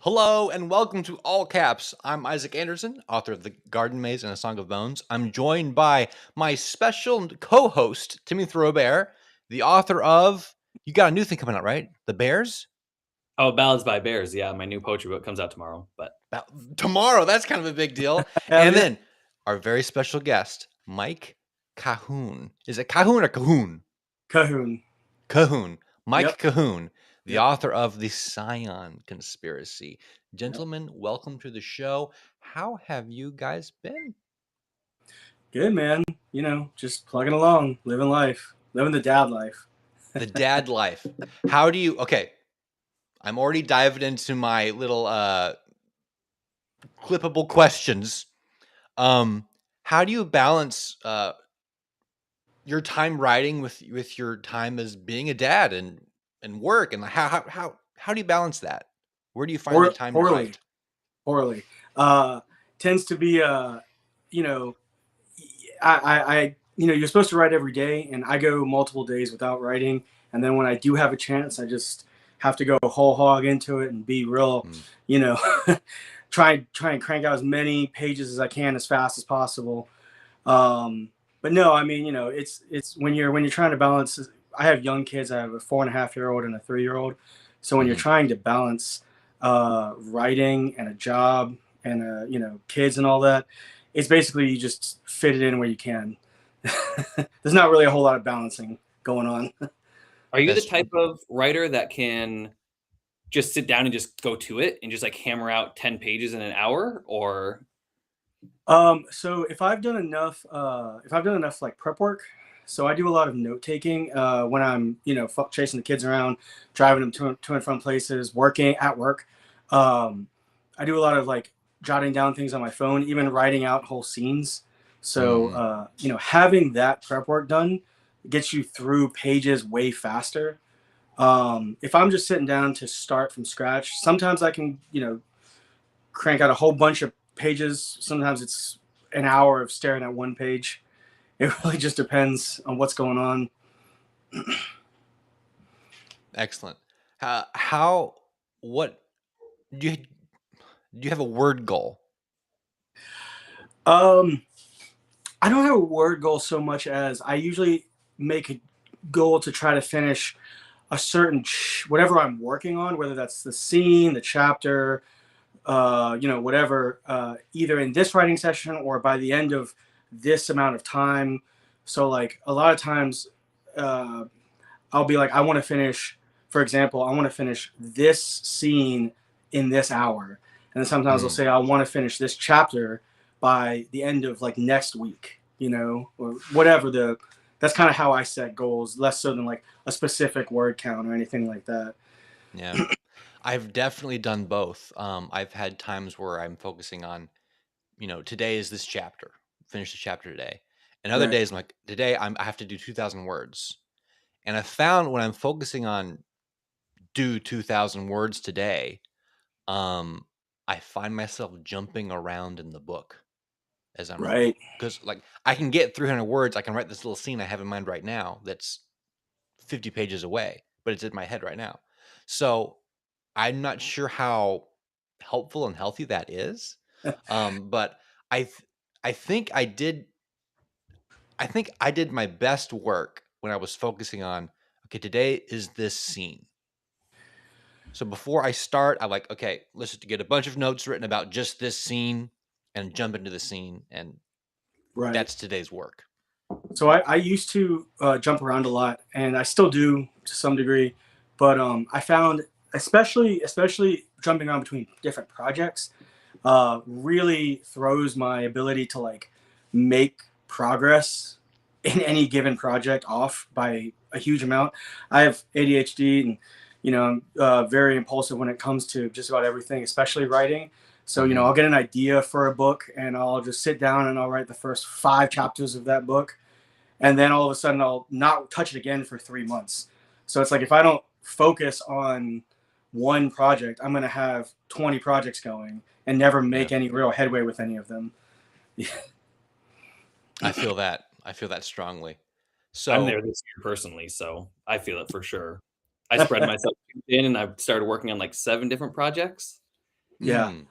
Hello and welcome to All Caps. I'm Isaac Anderson, author of The Garden Maze and A Song of Bones. I'm joined by my special co-host, Timothy Robert, the author of, you got a new thing coming out, right? The Bears? Oh, Ballads by Bears. Yeah, my new poetry book comes out tomorrow. But Tomorrow, that's kind of a big deal. Hell And yeah. then our very special guest, Mike Cahoon. Is it Cahoon or Cahoon? Cahoon. Cahoon. Mike Yep. Cahoon, the Yep. author of The SCION Conspiracy. Yep. Gentlemen, welcome to the show. How have you guys been? Good, man. Just plugging along, living life, living the dad life. The dad life. How do you, okay, I'm already diving into my little clippable questions. How do you balance your time writing with your time as being a dad and work, and how do you balance that? Where do you find the time to Poorly, write? poorly. Tends to be, you know, you're supposed to write every day, and I go multiple days without writing. And then when I do have a chance, I just have to go whole hog into it and be real, you know, try and crank out as many pages as I can as fast as possible. But no, I mean, it's when you're trying to balance. I have young kids. I have a 4.5-year-old and a 3-year-old. So when you're trying to balance writing and a job and kids and all that, it's basically you just fit it in where you can. There's not really a whole lot of balancing going on. are you the That's type of writer that can just sit down and just go to it and just like hammer out 10 pages in an hour? Or So if I've done enough like prep work, so I do a lot of note taking when I'm chasing the kids around, driving them to and from places, working at work. I do a lot of like jotting down things on my phone, even writing out whole scenes. So having that prep work done gets you through pages way faster. If I'm just sitting down to start from scratch, sometimes I can crank out a whole bunch of pages. Sometimes it's an hour of staring at one page. It really just depends on what's going on. excellent. How what do you have a word goal? Um, I don't have a word goal so much as I usually make a goal to try to finish a certain whatever I'm working on, whether that's the scene, the chapter, whatever, either in this writing session or by the end of this amount of time. So like a lot of times, uh, I'll be like, I want to finish, for example, I want to finish this scene in this hour. And then sometimes I'll say, I want to finish this chapter by the end of like next week, or whatever that's kind of how I set goals, less so than like a specific word count or anything like that. Yeah. I've definitely done both. I've had times where I'm focusing on, today is this chapter, finish the chapter today. And other Right. days I'm like, today I have to do 2,000 words. And I found when I'm focusing on do 2,000 words today, um, I find myself jumping around in the book as I'm, Right. because like I can get 300 words. I can write this little scene I have in mind right now that's 50 pages away, but it's in my head right now. So I'm not sure how helpful and healthy that is. But I th- I think I did my best work when I was focusing on, okay, today is this scene. So before I start, I'm like, okay, let's just get a bunch of notes written about just this scene and jump into the scene, and Right. that's today's work. So I used to jump around a lot, and I still do to some degree. But I found, especially jumping around between different projects, really throws my ability to like make progress in any given project off by a huge amount. I have ADHD, and I'm very impulsive when it comes to just about everything, especially writing. So I'll get an idea for a book, and I'll just sit down and I'll write the first 5 chapters of that book, and then all of a sudden I'll not touch it again for 3 months. So it's like if I don't focus on one project, I'm going to have 20 projects going and never Yeah, make any real headway with any of them. I feel that. I feel that strongly. I'm So there this year personally, so I feel it for sure. I spread myself too thin and I've started working on like 7 different projects. Yeah. Mm.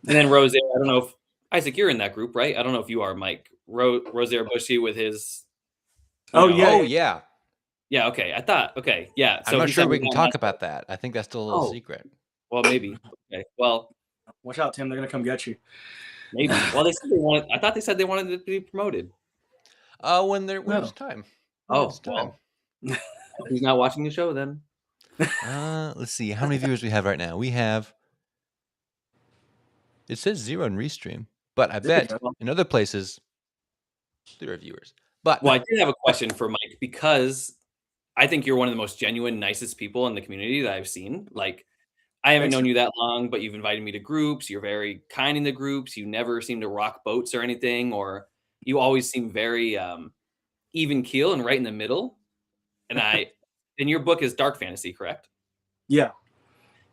And then Rosaire, I don't know if Isaac, you're in that group, right? I don't know if you are, Mike. Rosaire Bushy with his, Oh yeah. Oh yeah. yeah, okay. I thought, okay, yeah. I'm So not he sure sent me we can that talk message. about that. I think that's still a little Oh, secret. well, maybe. Okay, well, Watch out, Tim. They're gonna come get you. maybe. Well, they said they wanted. I thought they said they wanted it to be promoted. When it's No. time. When Oh, it's time. well, he's not watching the show then. Let's see how many viewers we have right now. We have. It says 0 in Restream, but I There you bet go. in other places 0 viewers. But Well, I did have a question for Mike because I think you're one of the most genuine, nicest people in the community that I've seen. Like, I haven't Thanks. known you that long, but you've invited me to groups. You're very kind in the groups. You never seem to rock boats or anything, or you always seem very even keel and right in the middle. And your book is dark fantasy, correct? Yeah.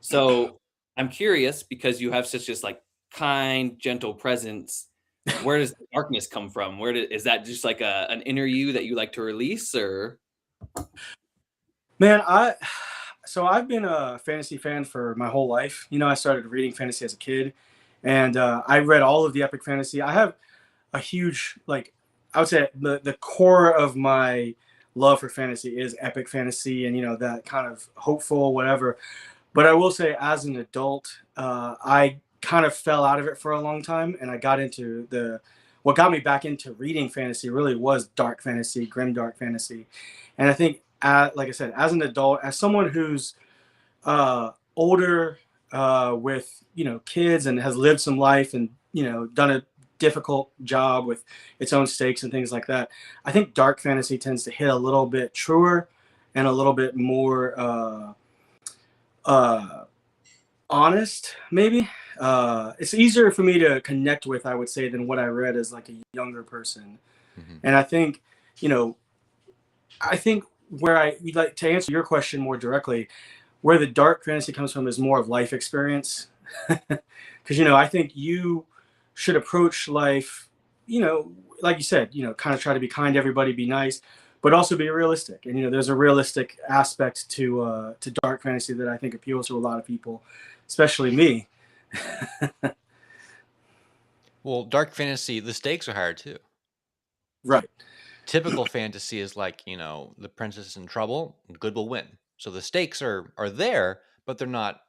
So I'm curious because you have such this like kind, gentle presence. Where does the darkness come from? Is that just like an inner you that you like to release, or? Man, I've been a fantasy fan for my whole life. I started reading fantasy as a kid, and I read all of the epic fantasy. I have a huge, like, I would say the core of my love for fantasy is epic fantasy, and that kind of hopeful whatever. But I will say, as an adult, I kind of fell out of it for a long time, and I got into what got me back into reading fantasy really was dark fantasy, grim dark fantasy, and I think, like I said, as an adult, as someone who's older, with kids and has lived some life and done a difficult job with its own stakes and things like that, I think dark fantasy tends to hit a little bit truer and a little bit more honest, maybe. It's easier for me to connect with, I would say, than what I read as like a younger person. Mhm. And I think, you know, I think where you'd like to answer your question more directly, where the dark fantasy comes from is more of life experience. Because, I think you should approach life, like you said, kind of try to be kind to everybody, be nice, but also be realistic. And, there's a realistic aspect to dark fantasy that I think appeals to a lot of people, especially me. Well, dark fantasy, the stakes are higher too. Right. Typical fantasy is like, the princess is in trouble, good will win. So the stakes are there, but they're not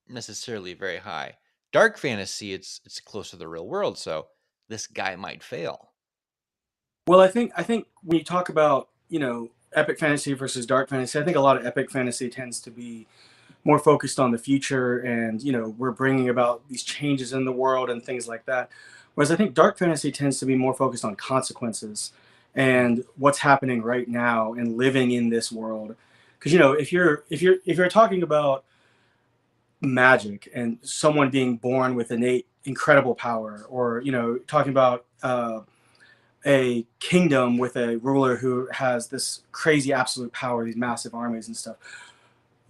necessarily very high. Dark fantasy, it's close to the real world, so this guy might fail. Well, I think when you talk about, epic fantasy versus dark fantasy, I think a lot of epic fantasy tends to be more focused on the future, and we're bringing about these changes in the world and things like that. Whereas I think dark fantasy tends to be more focused on consequences and what's happening right now and living in this world. Because if you're talking about magic and someone being born with innate incredible power, or talking about a kingdom with a ruler who has this crazy absolute power, these massive armies and stuff.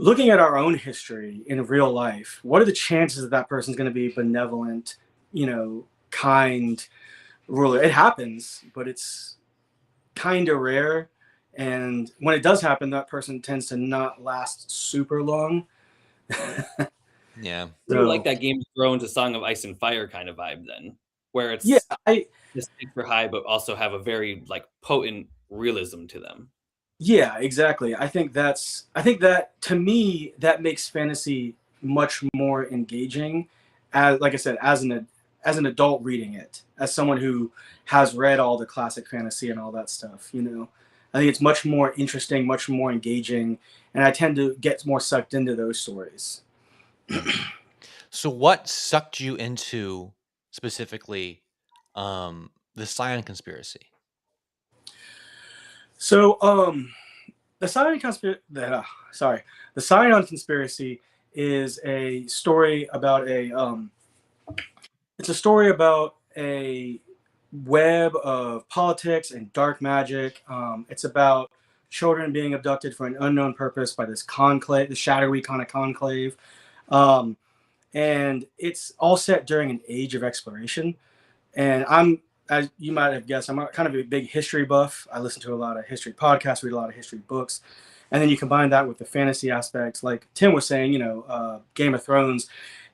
Looking at our own history in real life, what are the chances that that person's going to be benevolent, kind ruler? It happens, but it's kind of rare. And when it does happen, that person tends to not last super long. Yeah. So, like that Game of Thrones, a Song of Ice and Fire kind of vibe, then, where it's Yeah, the stakes are high, but also have a very like potent realism to them. yeah, exactly. I think that to me that makes fantasy much more engaging, as like I said, as an adult reading it, as someone who has read all the classic fantasy and all that stuff. I think it's much more interesting, much more engaging, and I tend to get more sucked into those stories. So what sucked you into specifically the SCION conspiracy? So, the Scion conspiracy. The Scion conspiracy is a story about It's a story about a web of politics and dark magic. It's about children being abducted for an unknown purpose by this conclave, the shadowy kind of conclave. Um, and it's all set during an age of exploration. And as you might have guessed, I'm kind of a big history buff. I listen to a lot of history podcasts, read a lot of history books. And then you combine that with the fantasy aspects, like Tim was saying, Game of Thrones.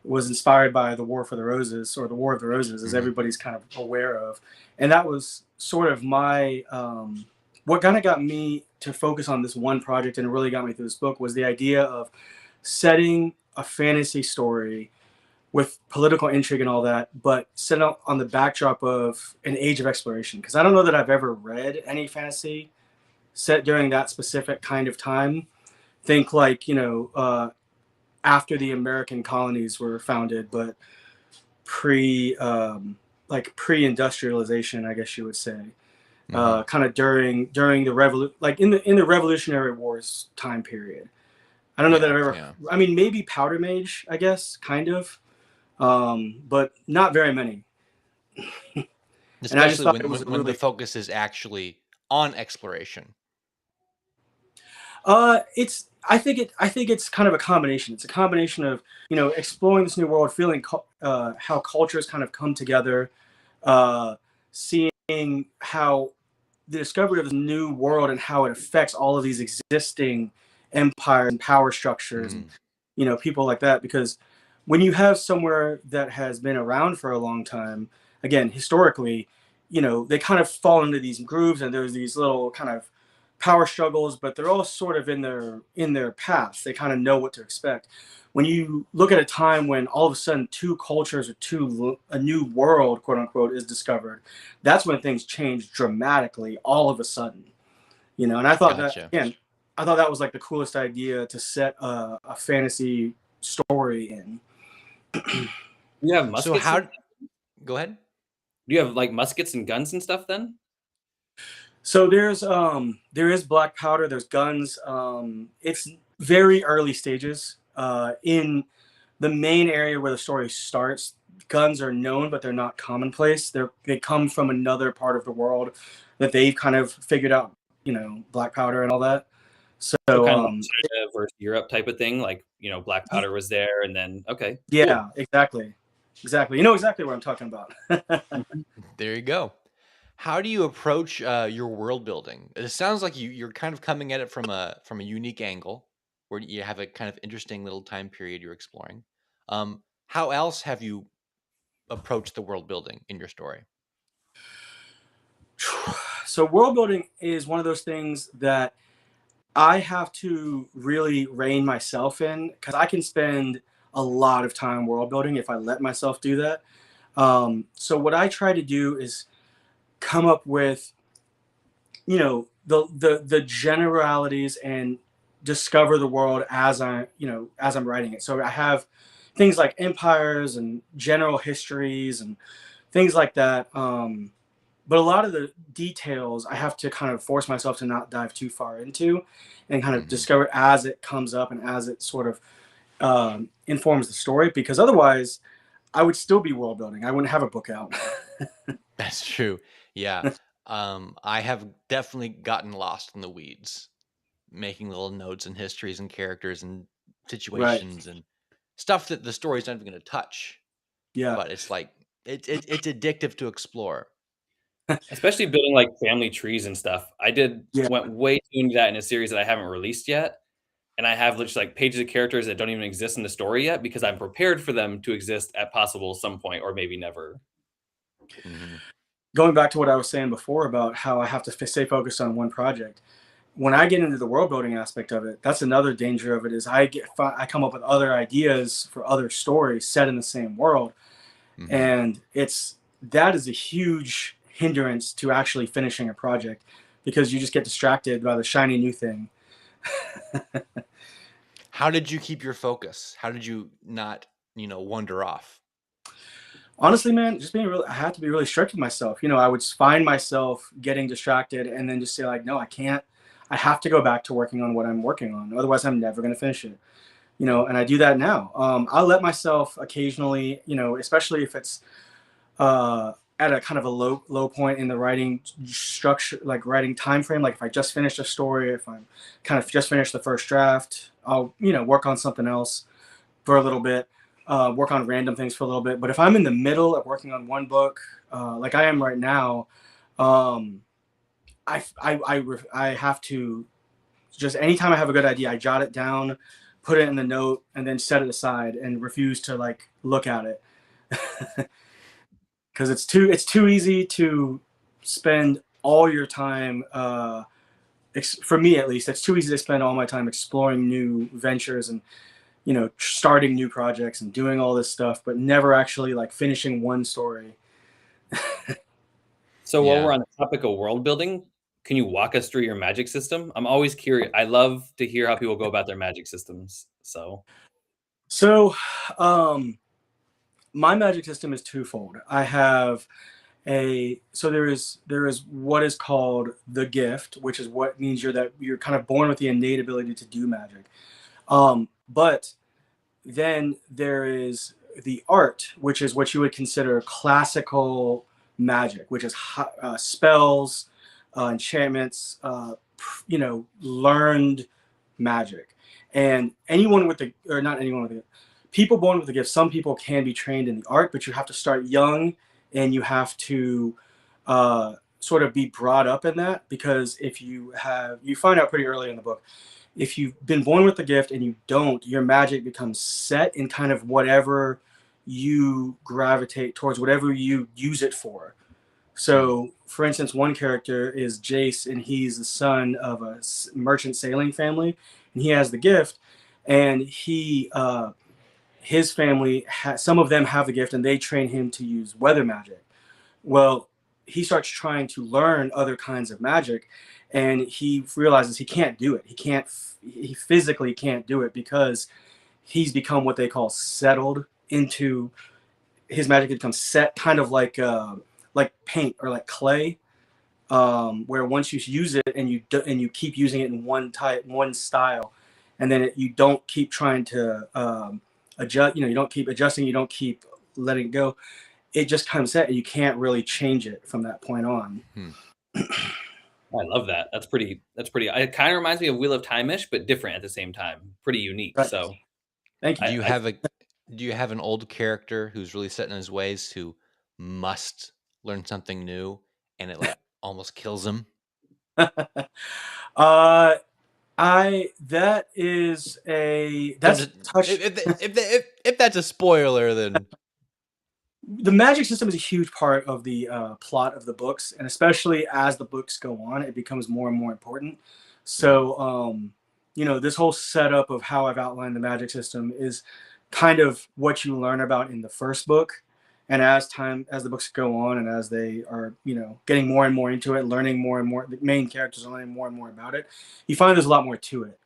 was inspired by the War for the Roses, or the War of the Roses, as everybody's kind of aware of. And that was sort of my what kind of got me to focus on this one project and really got me through this book was the idea of setting a fantasy story with political intrigue and all that, but set up on the backdrop of an age of exploration. Because I don't know that I've ever read any fantasy set during that specific kind of time. Think like, after the American colonies were founded, but pre-industrialization, I guess you would say. Kind of during the like in the Revolutionary Wars time period. I don't know that I've ever. I mean, maybe Powder Mage, I guess, kind of, but not very many. Especially and I just thought when the focus is actually on exploration. I think it's kind of a combination. It's a combination of, exploring this new world, feeling how cultures kind of come together, seeing how the discovery of this new world and how it affects all of these existing empires and power structures, and, people like that. Because when you have somewhere that has been around for a long time, again, historically, they kind of fall into these grooves, and there's these little kind of power struggles, but they're all sort of in their paths. They kind of know what to expect. When you look at a time when all of a sudden two cultures or a new world, quote unquote, is discovered, that's when things change dramatically all of a sudden. And I thought I thought that was like the coolest idea to set a fantasy story in. You have muskets. So go ahead. Do you have like muskets and guns and stuff then? So there is black powder, there's guns. It's very early stages. In the main area where the story starts, guns are known, but they're not commonplace. They come from another part of the world that they've kind of figured out, black powder and all that. So kind of China versus Europe type of thing, like, black powder was there, and then yeah, cool. Exactly. You know exactly what I'm talking about. There you go. How do you approach your world building? It sounds like you're kind of coming at it from a unique angle, where you have a kind of interesting little time period you're exploring. How else have you approached the world building in your story? So world building is one of those things that I have to really rein myself in, because I can spend a lot of time world building if I let myself do that. So what I try to do is come up with, the generalities and discover the world as I'm writing it. So I have things like empires and general histories and things like that. But a lot of the details I have to kind of force myself to not dive too far into, and kind of discover as it comes up and as it sort of informs the story, because otherwise I would still be world building. I wouldn't have a book out. That's true. Yeah. I have definitely gotten lost in the weeds, making little notes and histories and characters and situations and stuff that the story's not even going to touch. Yeah. But it's like, it's addictive to explore. Especially building like family trees and stuff. I went way too into that in a series that I haven't released yet. And I have just like pages of characters that don't even exist in the story yet, because I'm prepared for them to exist at possible some point, or maybe never. Going back to what I was saying before about how I have to stay focused on one project, when I get into the world building aspect of it, that's another danger of it, is I come up with other ideas for other stories set in the same world. And that is a huge hindrance to actually finishing a project, because you just get distracted by the shiny new thing. How did you keep your focus? How did you not, wander off? Honestly, man, just I had to be really strict with myself. I would find myself getting distracted and then just say like, no, I can't. I have to go back to working on what I'm working on. Otherwise, I'm never going to finish it. And I do that now. I'll let myself occasionally, especially if it's at a kind of a low point in the writing structure, like writing time frame. Like if I just finished a story, if I'm kind of just finished the first draft, I'll work on something else for a little bit, work on random things for a little bit. But if I'm in the middle of working on one book, like I am right now, I have to just, anytime I have a good idea, I jot it down put it in the note, and then set it aside and refuse to like look at it. Because it's too easy to spend all your time. For me at least, it's too easy to spend all my time exploring new ventures and starting new projects and doing all this stuff, but never actually like finishing one story. So while Yeah. we're on the topic of world building, can you walk us through your magic system? I'm always curious. I love to hear how people go about their magic systems. So, my magic system is twofold. I have there is what is called the gift, which is what means you're kind of born with the innate ability to do magic. But then there is the art, which is what you would consider classical magic, which is spells, enchantments, learned magic. And anyone with the, or not anyone with the, people born with the gift, some people can be trained in the art, but you have to start young and you have to sort of be brought up in that, because if you find out pretty early in the book, if you've been born with the gift and you don't, your magic becomes set in kind of whatever you gravitate towards, whatever you use it for. So, for instance, one character is Jace, and he's the son of a merchant sailing family, and he has the gift, and his family, some of them have the gift, and they train him to use weather magic. Well, he starts trying to learn other kinds of magic, and he realizes he can't do it. He physically can't do it because he's become what they call settled into, his magic becomes set, kind of like paint or like clay, where once you use it and you keep using it in one style, and then you don't keep trying to adjust, you don't keep adjusting, you don't keep letting it go, it just comes set and you can't really change it from that point on. I love that. That's pretty, it kind of reminds me of Wheel of Time-ish, but different at the same time. Pretty unique. Right. So thank you. Do you have an old character who's really set in his ways who must learn something new and it like almost kills him? That is that's if that's a spoiler, then the magic system is a huge part of the plot of the books, and especially as the books go on, it becomes more and more important. So, this whole setup of how I've outlined the magic system is kind of what you learn about in the first book. And as the books go on, and as they are, getting more and more into it, learning more and more, the main characters are learning more and more about it, you find there's a lot more to it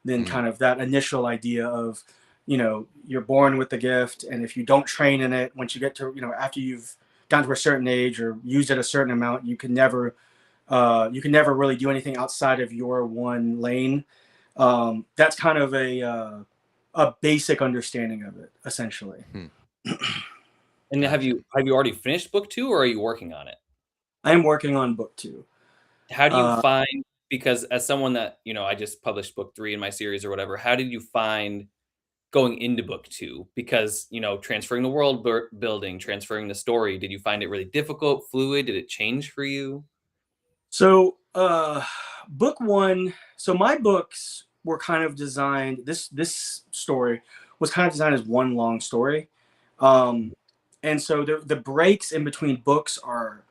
than kind of that initial idea of, you're born with the gift, and if you don't train in it, once you get to, after you've gotten to a certain age or used it a certain amount, you can never really do anything outside of your one lane. That's kind of a basic understanding of it, essentially. And have you already finished book 2, or are you working on it? I am working on book 2. How do you find, because as someone that, I just published book 3 in my series or whatever, how did you find going into book 2? Because, transferring the world building, transferring the story, did you find it really difficult, fluid? Did it change for you? So, book 1, so my books were kind of designed, this story was kind of designed as one long story. And so the breaks in between books are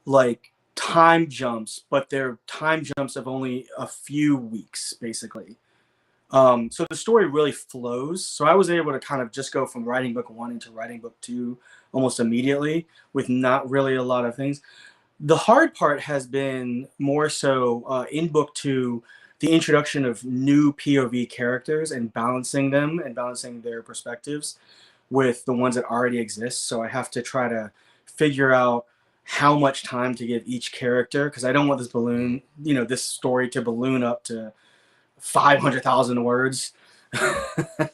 like time jumps, but they're time jumps of only a few weeks, basically. So the story really flows. So I was able to kind of just go from writing book 1 into writing book 2 almost immediately with not really a lot of things. The hard part has been more so in book 2, the introduction of new POV characters and balancing them and balancing their perspectives with the ones that already exist. So I have to try to figure out how much time to give each character, because I don't want this story to balloon up to 500,000 words. Well,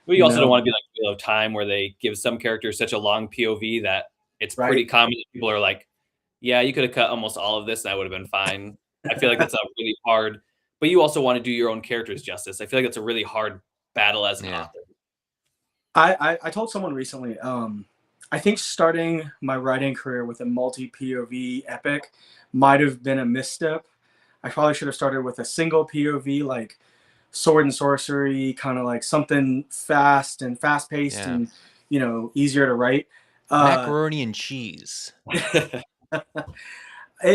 you also don't want to be like Wheel of Time, where they give some characters such a long POV that it's pretty common that people are like, yeah, you could have cut almost all of this and I would have been fine. I feel like that's a really hard, but you also want to do your own characters justice. I feel like that's a really hard battle as an author. I told someone recently, I think starting my writing career with a multi-POV epic might have been a misstep. I probably should have started with a single POV, like sword and sorcery, kind of like something fast paced Yeah. and, you know, easier to write. Uh, Macaroni and cheese.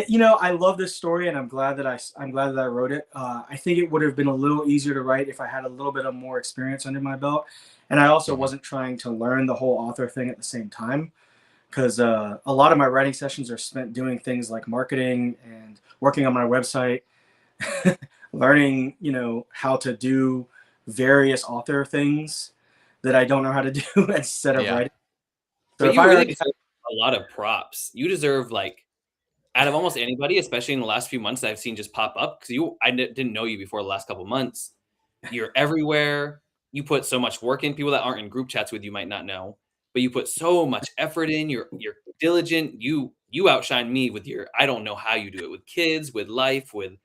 you know, I love this story, and I'm glad that I wrote it. I think it would have been a little easier to write if I had a little bit of more experience under my belt, and I also Mhm. wasn't trying to learn the whole author thing at the same time. Because a lot of my writing sessions are spent doing things like marketing and working on my website, learning, you know, how to do various author things that I don't know how to do instead of Yeah. writing. So But if you I really already deserve a lot of props. You deserve, like, out of almost anybody, especially in the last few months that I've seen just pop up, because didn't know you before the last couple months. You're everywhere. You put so much work in. People that aren't in group chats with you might not know, but you put so much effort in. You're diligent. You outshine me with your. I don't know how you do it with kids, with life, with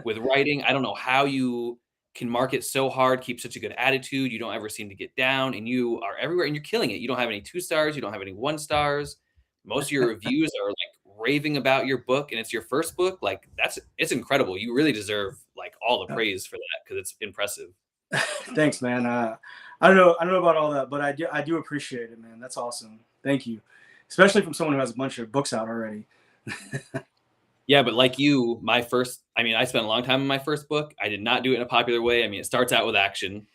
writing. I don't know how you can market so hard, keep such a good attitude. You don't ever seem to get down, and you are everywhere, and you're killing it. You don't have any 2 stars. You don't have any 1 stars. Most of your reviews are like raving about your book, and it's your first book. Like, it's incredible. You really deserve like all the praise for that, because it's impressive. thanks, man. I don't know about all that, but I do appreciate it, man. That's awesome. Thank you, especially from someone who has a bunch of books out already. Yeah, but like you, I mean, I spent a long time on my first book. I did not do it in a popular way. I mean, it starts out with action,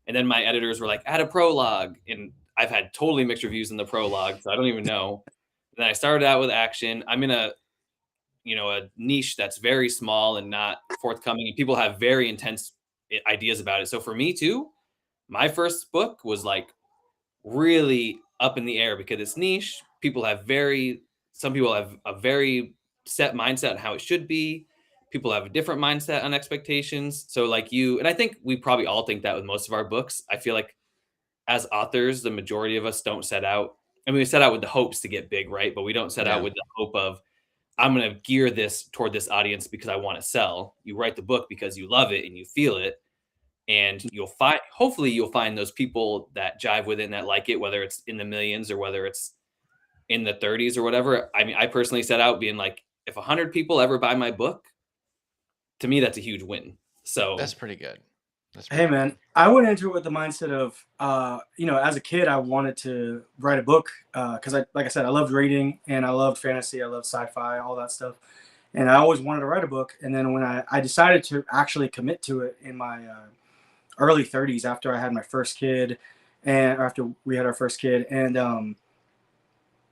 and then my editors were like, add a prologue. And I've had totally mixed reviews in the prologue, so I don't even know. Then I started out with action. I'm in a niche that's very small and not forthcoming, and people have very intense ideas about it. So for me too, my first book was like really up in the air because it's niche. Some people have a very set mindset on how it should be. People have a different mindset on expectations. So like you, and I think we probably all think that with most of our books. I feel like as authors, the majority of us don't set out. I mean, we set out with the hopes to get big, right? But we don't set out Yeah. with the hope of, I'm going to gear this toward this audience because I want to sell. You write the book because you love it and you feel it, and hopefully you'll find those people that jive with it and that like it, whether it's in the millions or whether it's in the 30s or whatever. I mean, I personally set out being like, if 100 people ever buy my book, to me that's a huge win. That's So pretty good. That's Hey, pretty good. man, I went into it with the mindset of, you know, as a kid, I wanted to write a book because like I said, I loved reading and I loved fantasy, I loved sci-fi, all that stuff, and I always wanted to write a book. And then when I decided to actually commit to it in my early 30s, after I had my first kid, and after we had our first kid, and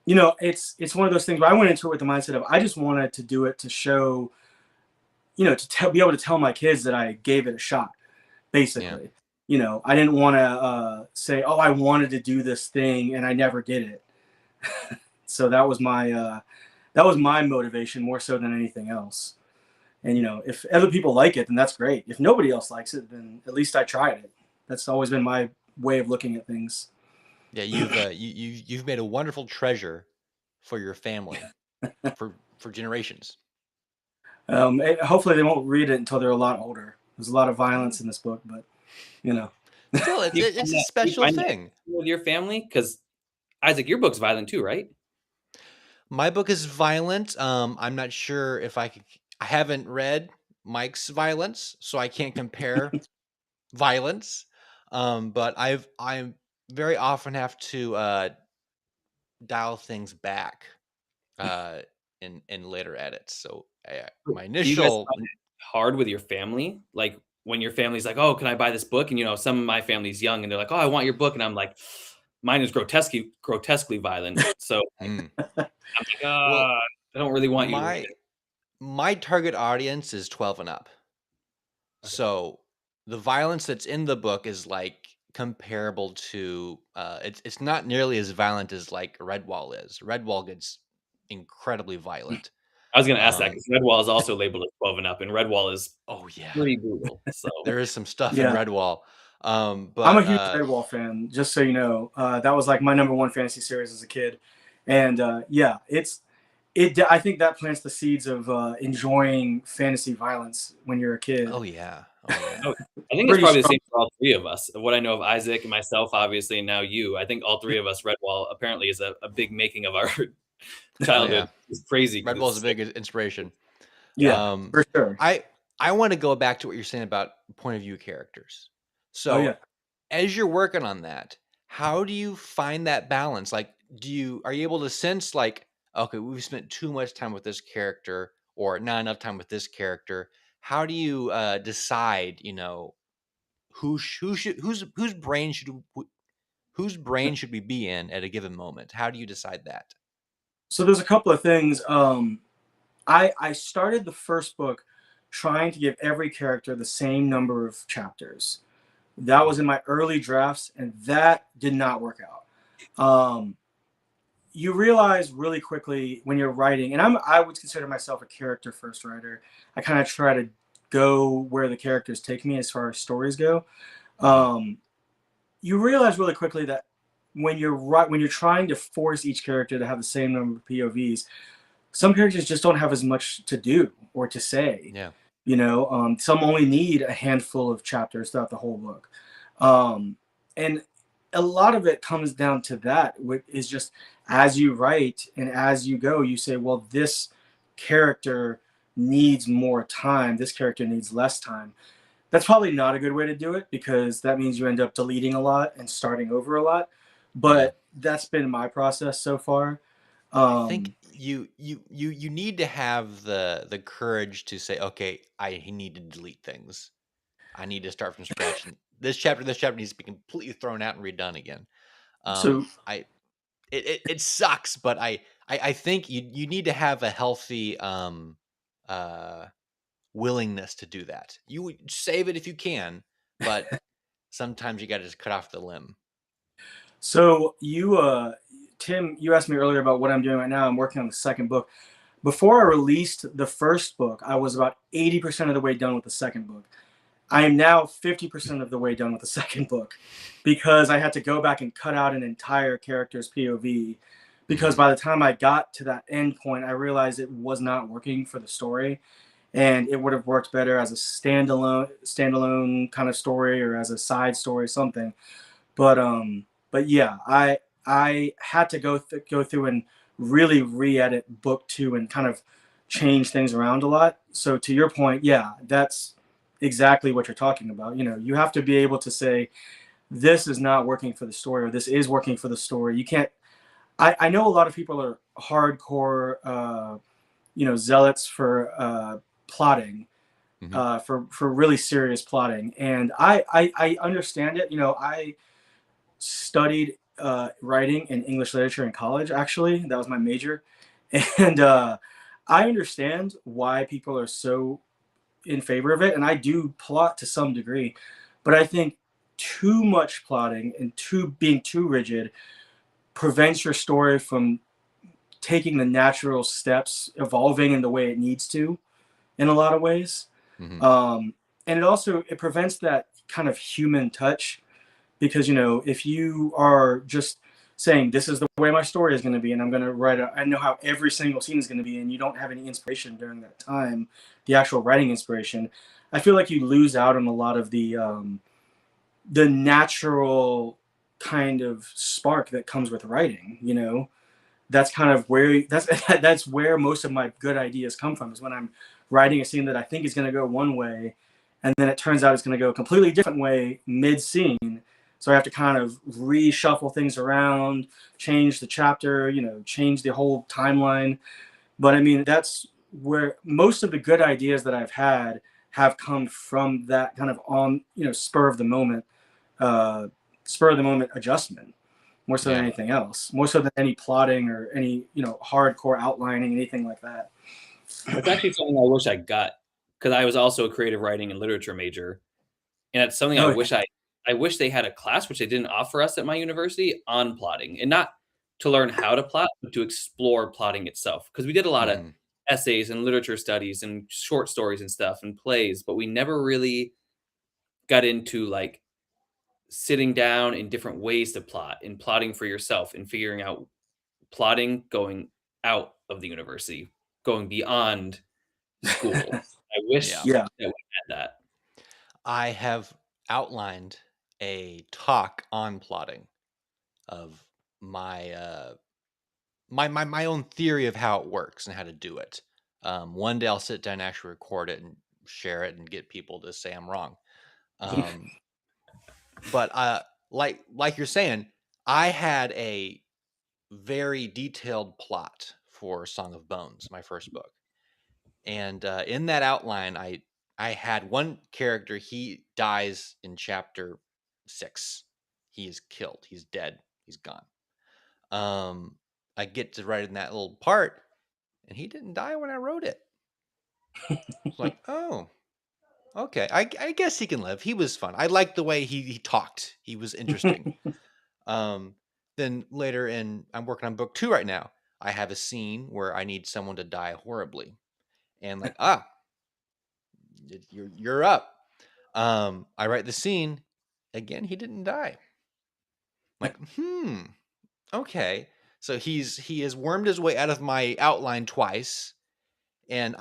you know, it's one of those things where I went into it with the mindset of I just wanted to do it to show, you know, be able to tell my kids that I gave it a shot, Yeah. basically. You know, I didn't want to say, "Oh, I wanted to do this thing and I never did it." So that was my motivation more so than anything else. And you know, if other people like it, then that's great. If nobody else likes it, then at least I tried it. That's always been my way of looking at things. Yeah, you've made a wonderful treasure for your family for generations. Hopefully, they won't read it until they're a lot older. There's a lot of violence in this book, but you know, Still, do it's a you special find that thing. with your family? Because Isaac, your book's violent too, right? My book is violent. I'm not sure if I haven't read Mike's violence, so I can't compare violence. But I very often have to dial things back uh, in later edits. So my Do you guys initial find it hard with your family? Like, when your family's like, "Oh, can I buy this book?" And, some of my family's young, and they're like, "Oh, I want your book." And I'm like, "Mine is grotesquely violent." So, like, Hmm. I'm like, Well, I don't really want you to read my it." my target audience is 12 and up. Okay. So the violence that's in the book is like comparable to it's not nearly as violent as like Redwall is. Redwall gets incredibly violent. I was gonna ask that Um, because Redwall is also labeled as 12 and up, and Redwall is oh yeah, pretty brutal, so there is some stuff in yeah. Redwall. I'm a But huge Redwall fan, just so you know. That was like my number one fantasy series as a kid, and yeah, I think that plants the seeds of enjoying fantasy violence when you're a kid. oh yeah, oh yeah. Oh, I think it's Pretty probably the strong. same for all 3 of us. Of what I know of Isaac and myself, obviously, and now you, I think all 3 of us, Redwall apparently is a big making of our Oh childhood. yeah. It's crazy because Redwall's a it's so. big inspiration. Yeah, Um, for sure. I want to go back to what you're saying about point of view characters. Oh So yeah. as you're working on that, how do you find that balance? Like, are you able to sense like, okay, we've spent too much time with this character or not enough time with this character? How do you decide, whose brain should we be in at a given moment? How do you decide that? So there's a couple of things. I started the first book trying to give every character the same number of chapters. That was in my early drafts, and that did not work out. You realize really quickly when you're writing, and I would consider myself a character first writer. I kind of try to go where the characters take me as far as stories go. Mhm. You realize really quickly that when you're trying to force each character to have the same number of POVs, some characters just don't have as much to do or to say. Yeah. Some only need a handful of chapters throughout the whole book, and a lot of it comes down to that. Is just as you write and as you go, you say, well, this character needs more time. This character needs less time. That's probably not a good way to do it because that means you end up deleting a lot and starting over a lot. Yeah. But that's been my process so far. I think Um, you need to have the courage to say, okay, I need to delete things. I need to start from scratch, and this chapter needs to be completely thrown out and redone again. so I it sucks, but I think you need to have a healthy uh willingness to do that. You would save it if you can, but sometimes you got to just cut off the limb. So Tim, you asked me earlier about what I'm doing right now. I'm working on the second book. Before I released the first book, I was about 80% of the way done with the second book. I am now 50% of the way done with the second book because I had to go back and cut out an entire character's POV. Because Mhm. by the time I got to that end point, I realized it was not working for the story, and it would have worked better as a standalone kind of story or as a side story, something. But yeah, I had to go through and really re-edit book two and kind of change things around a lot. So to your point, yeah, that's exactly what you're talking about. You have to be able to say this is not working for the story or this is working for the story. You can't. I know a lot of people are hardcore, zealots for plotting, Mhm. for really serious plotting, and I understand it. I studied writing and English literature in college. Actually, that was my major, and I understand why people are so in favor of it, and I do plot to some degree, but I think too much plotting and too being too rigid prevents your story from taking the natural steps, evolving in the way it needs to, in a lot of ways. Mhm. Um, and it prevents that kind of human touch because if you are just saying this is the way my story is going to be and I'm going to I know how every single scene is going to be, and you don't have any inspiration during that time, the actual writing inspiration, I feel like you lose out on a lot of the natural kind of spark that comes with writing. That's kind of where that's where most of my good ideas come from, is when I'm writing a scene that I think is going to go one way, and then it turns out it's going to go a completely different way mid scene. So I have to kind of reshuffle things around, change the chapter, change the whole timeline. But I mean, that's where most of the good ideas that I've had have come from that kind of uh, spur of the moment adjustment, more so than Yeah. anything else, more so than any plotting or any hardcore outlining, anything like that. That's actually something I wish I got because I was also a creative writing and literature major, and it's something Oh yeah. I wish they had a class, which they didn't offer us at my university, on plotting, and not to learn how to plot, but to explore plotting itself. Because we did a lot of Mhm. essays and literature studies and short stories and stuff and plays, but we never really got into, like, sitting down in different ways to plot and plotting for yourself and figuring out plotting going out of the university, going beyond school. I wish Yeah. Yeah. that we had that. I have outlined a talk on plotting of my my own theory of how it works and how to do it. One day I'll sit down and actually record it and share it and get people to say I'm wrong. But like you're saying, I had a very detailed plot for Song of Bones, my first book. And in that outline, I had one character. He dies in chapter 6. He is killed. He's dead. He's gone. I get to write in that little part, and he didn't die when I wrote it. It's like, oh, okay. I guess he can live. He was fun. I liked the way he talked. He was interesting. Then later I'm working on book 2 right now. I have a scene where I need someone to die horribly, and like, you're up. I write the scene again. He didn't die. I'm like, okay. So he has wormed his way out of my outline twice, and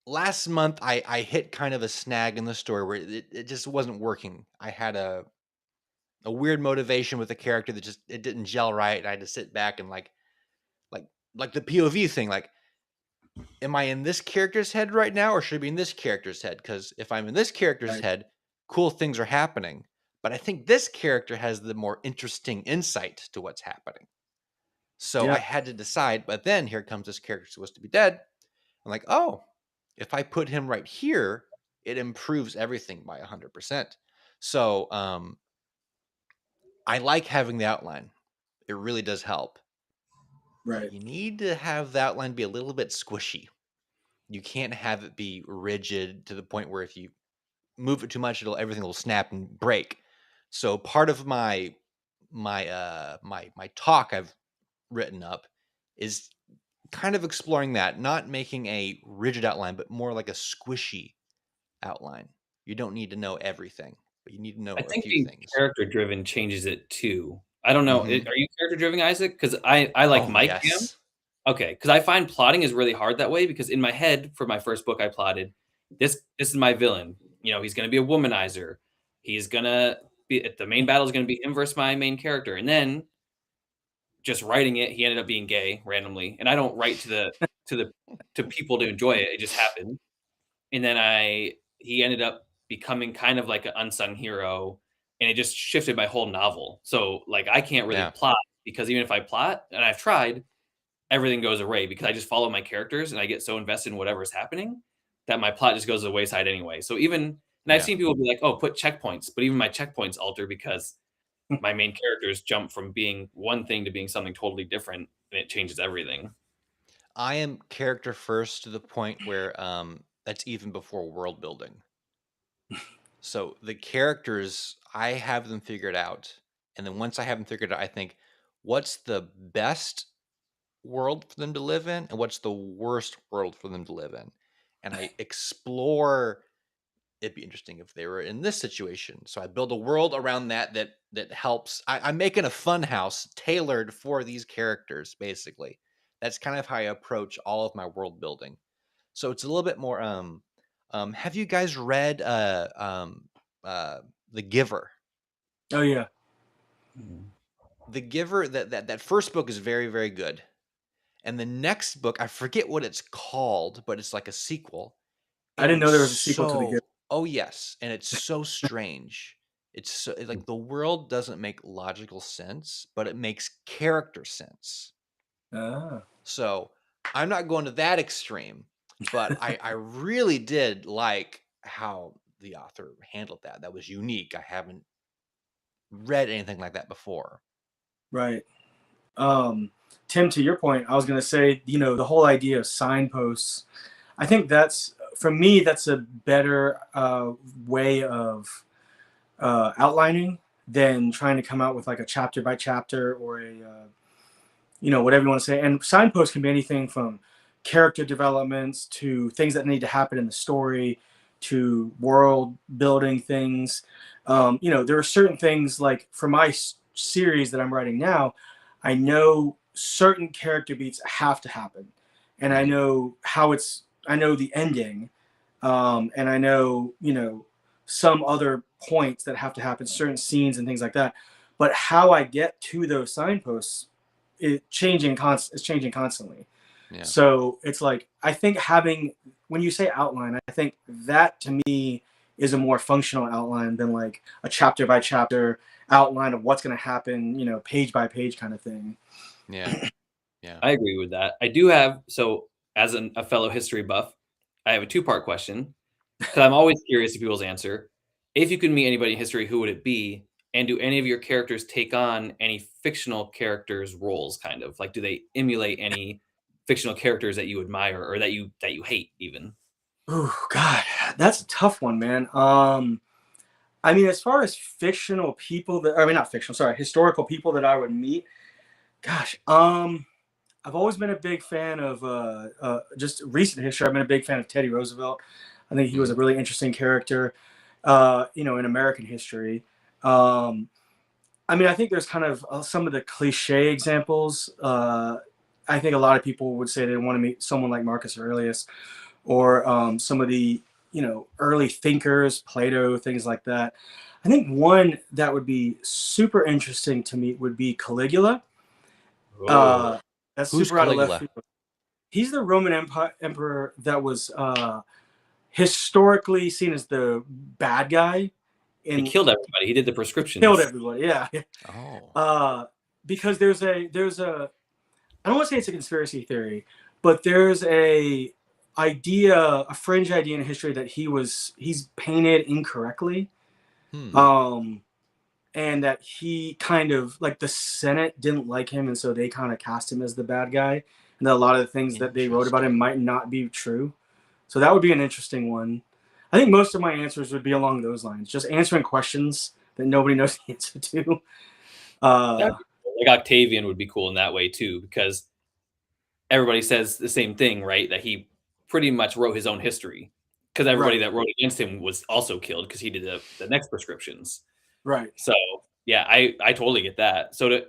last month I hit kind of a snag in the story where it just wasn't working. I had a weird motivation with the character that just it didn't gel right. I had to sit back and like the POV thing, like, am I in this character's head right now, or should I be in this character's head? Because if I'm in this character's head, cool things are happening. But I think this character has the more interesting insight to what's happening. So I had to decide. But then here comes this character supposed to be dead. I'm like, oh, if I put him right here, it improves everything by 100%. So I like having the outline. It really does help. Right. You need to have the outline be a little bit squishy. You can't have it be rigid to the point where if you move it too much, everything will snap and break. So part of my talk I've written up is kind of exploring that, not making a rigid outline, but more like a squishy outline. You don't need to know everything, but you need to know I a think few being things. character driven changes it too. I don't know. Are Mhm. you character driven, Isaac? Because I like Oh, Mike am. yes. Okay, because I find plotting is really hard that way. Because in my head, for my first book, I plotted this. This is my villain. You know, he's going to be a womanizer. He's gonna be the main battle is going to be him versus my main character, and then just writing it, he ended up being gay randomly. And I don't write to people to enjoy it. It just happened. And then he ended up becoming kind of like an unsung hero, and it just shifted my whole novel. So like I can't really Yeah. plot because even if I plot, and I've tried, everything goes away because I just follow my characters and I get so invested in whatever's happening that my plot just goes to the wayside anyway. So even and I've Yeah. seen people be like, "Oh, put checkpoints," but even my checkpoints alter because my main characters jump from being one thing to being something totally different, and it changes everything. I am character first to the point where that's even before world building. So the characters, I have them figured out. And then once I have them figured out, I think, what's the best world for them to live in and what's the worst world for them to live in? And I explore, it'd be interesting if they were in this situation. So I build a world around that helps. I'm making a fun house tailored for these characters, basically. That's kind of how I approach all of my world building. So it's a little bit more have you guys read The Giver? Oh yeah. The Giver, that first book is very, very good. And the next book, I forget what it's called, but it's like a sequel. I And didn't know it's there was a sequel to The Gift. oh yes, and it's so strange. Like the world doesn't make logical sense, but it makes character sense. Ah. So I'm not going to that extreme, but I really did like how the author handled that. That was unique. I haven't read anything like that before. Right. Tim, to your point, I was going to say, the whole idea of signposts, I think that's, for me, that's a better way of outlining than trying to come out with like a chapter by chapter or whatever you want to say. And signposts can be anything from character developments to things that need to happen in the story to world building things. There are certain things like for my series that I'm writing now, I know certain character beats have to happen, and I know I know the ending, and I know some other points that have to happen, certain scenes and things like that. But how I get to those signposts it's changing constantly. Yeah. So it's like I think having when you say outline, I think that to me is a more functional outline than like a chapter by chapter outline of what's going to happen, you know, page by page kind of thing. Yeah. Yeah. I agree with that. I do have, so as a fellow history buff, I have a two-part question because I'm always curious of people's answer. If you could meet anybody in history, who would it be? And do any of your characters take on any fictional characters' roles? Kind of like, do they emulate any fictional characters that you admire or that you hate even? Oh God, that's a tough one, man. I mean, as far as fictional people that, I mean, not fictional, sorry, historical people that I would meet, gosh, I've always been a big fan of just recent history. I've been a big fan of Teddy Roosevelt. I think he was Mhm. a really interesting character, you know, in American history. Um, I mean, I think there's kind of some of the cliche examples. I think a lot of people would say they want to meet someone like Marcus Aurelius or some of the, you know, early thinkers, Plato, things like that. I think one that would be super interesting to meet would be Caligula. Oh, Uh, that's Who's super out of left Caligula? field. He's the Roman emperor that was historically seen as the bad guy he and killed everybody. He did the killed prescriptions. everybody. Yeah, Oh. because there's a I don't want to say it's a conspiracy theory, but there's a fringe idea in history that he's painted incorrectly, Hmm. um, and that he kind of like the Senate didn't like him, and so they kind of cast him as the bad guy, and that a lot of the things that they wrote about him Interesting. might not be true. So that would be an interesting one. I think most of my answers would be along those lines, just answering questions that nobody knows the answer to. That'd Uh, be cool. Like Octavian would be cool in that way too, because everybody says the same thing, right? That he pretty much wrote his own history because everybody right, that wrote against him was also killed because he did the next prescriptions. right. So yeah, I totally get that. So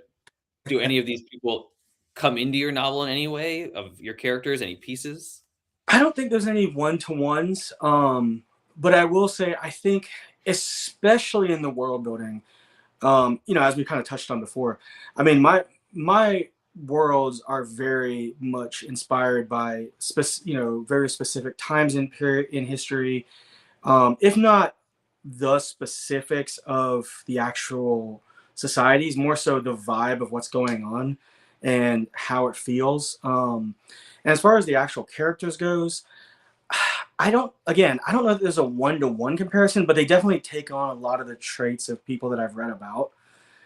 do any of these people come into your novel in any way of your characters, any pieces? I don't think there's any one to ones, but I will say I think, especially in the world building, you know, as we kind of touched on before, I mean, my worlds are very much inspired by you know, very specific times in period in history, if not the specifics of the actual societies, more so the vibe of what's going on and how it feels. And as far as the actual characters goes, I don't know if there's a one-to-one comparison, but they definitely take on a lot of the traits of people that I've read about.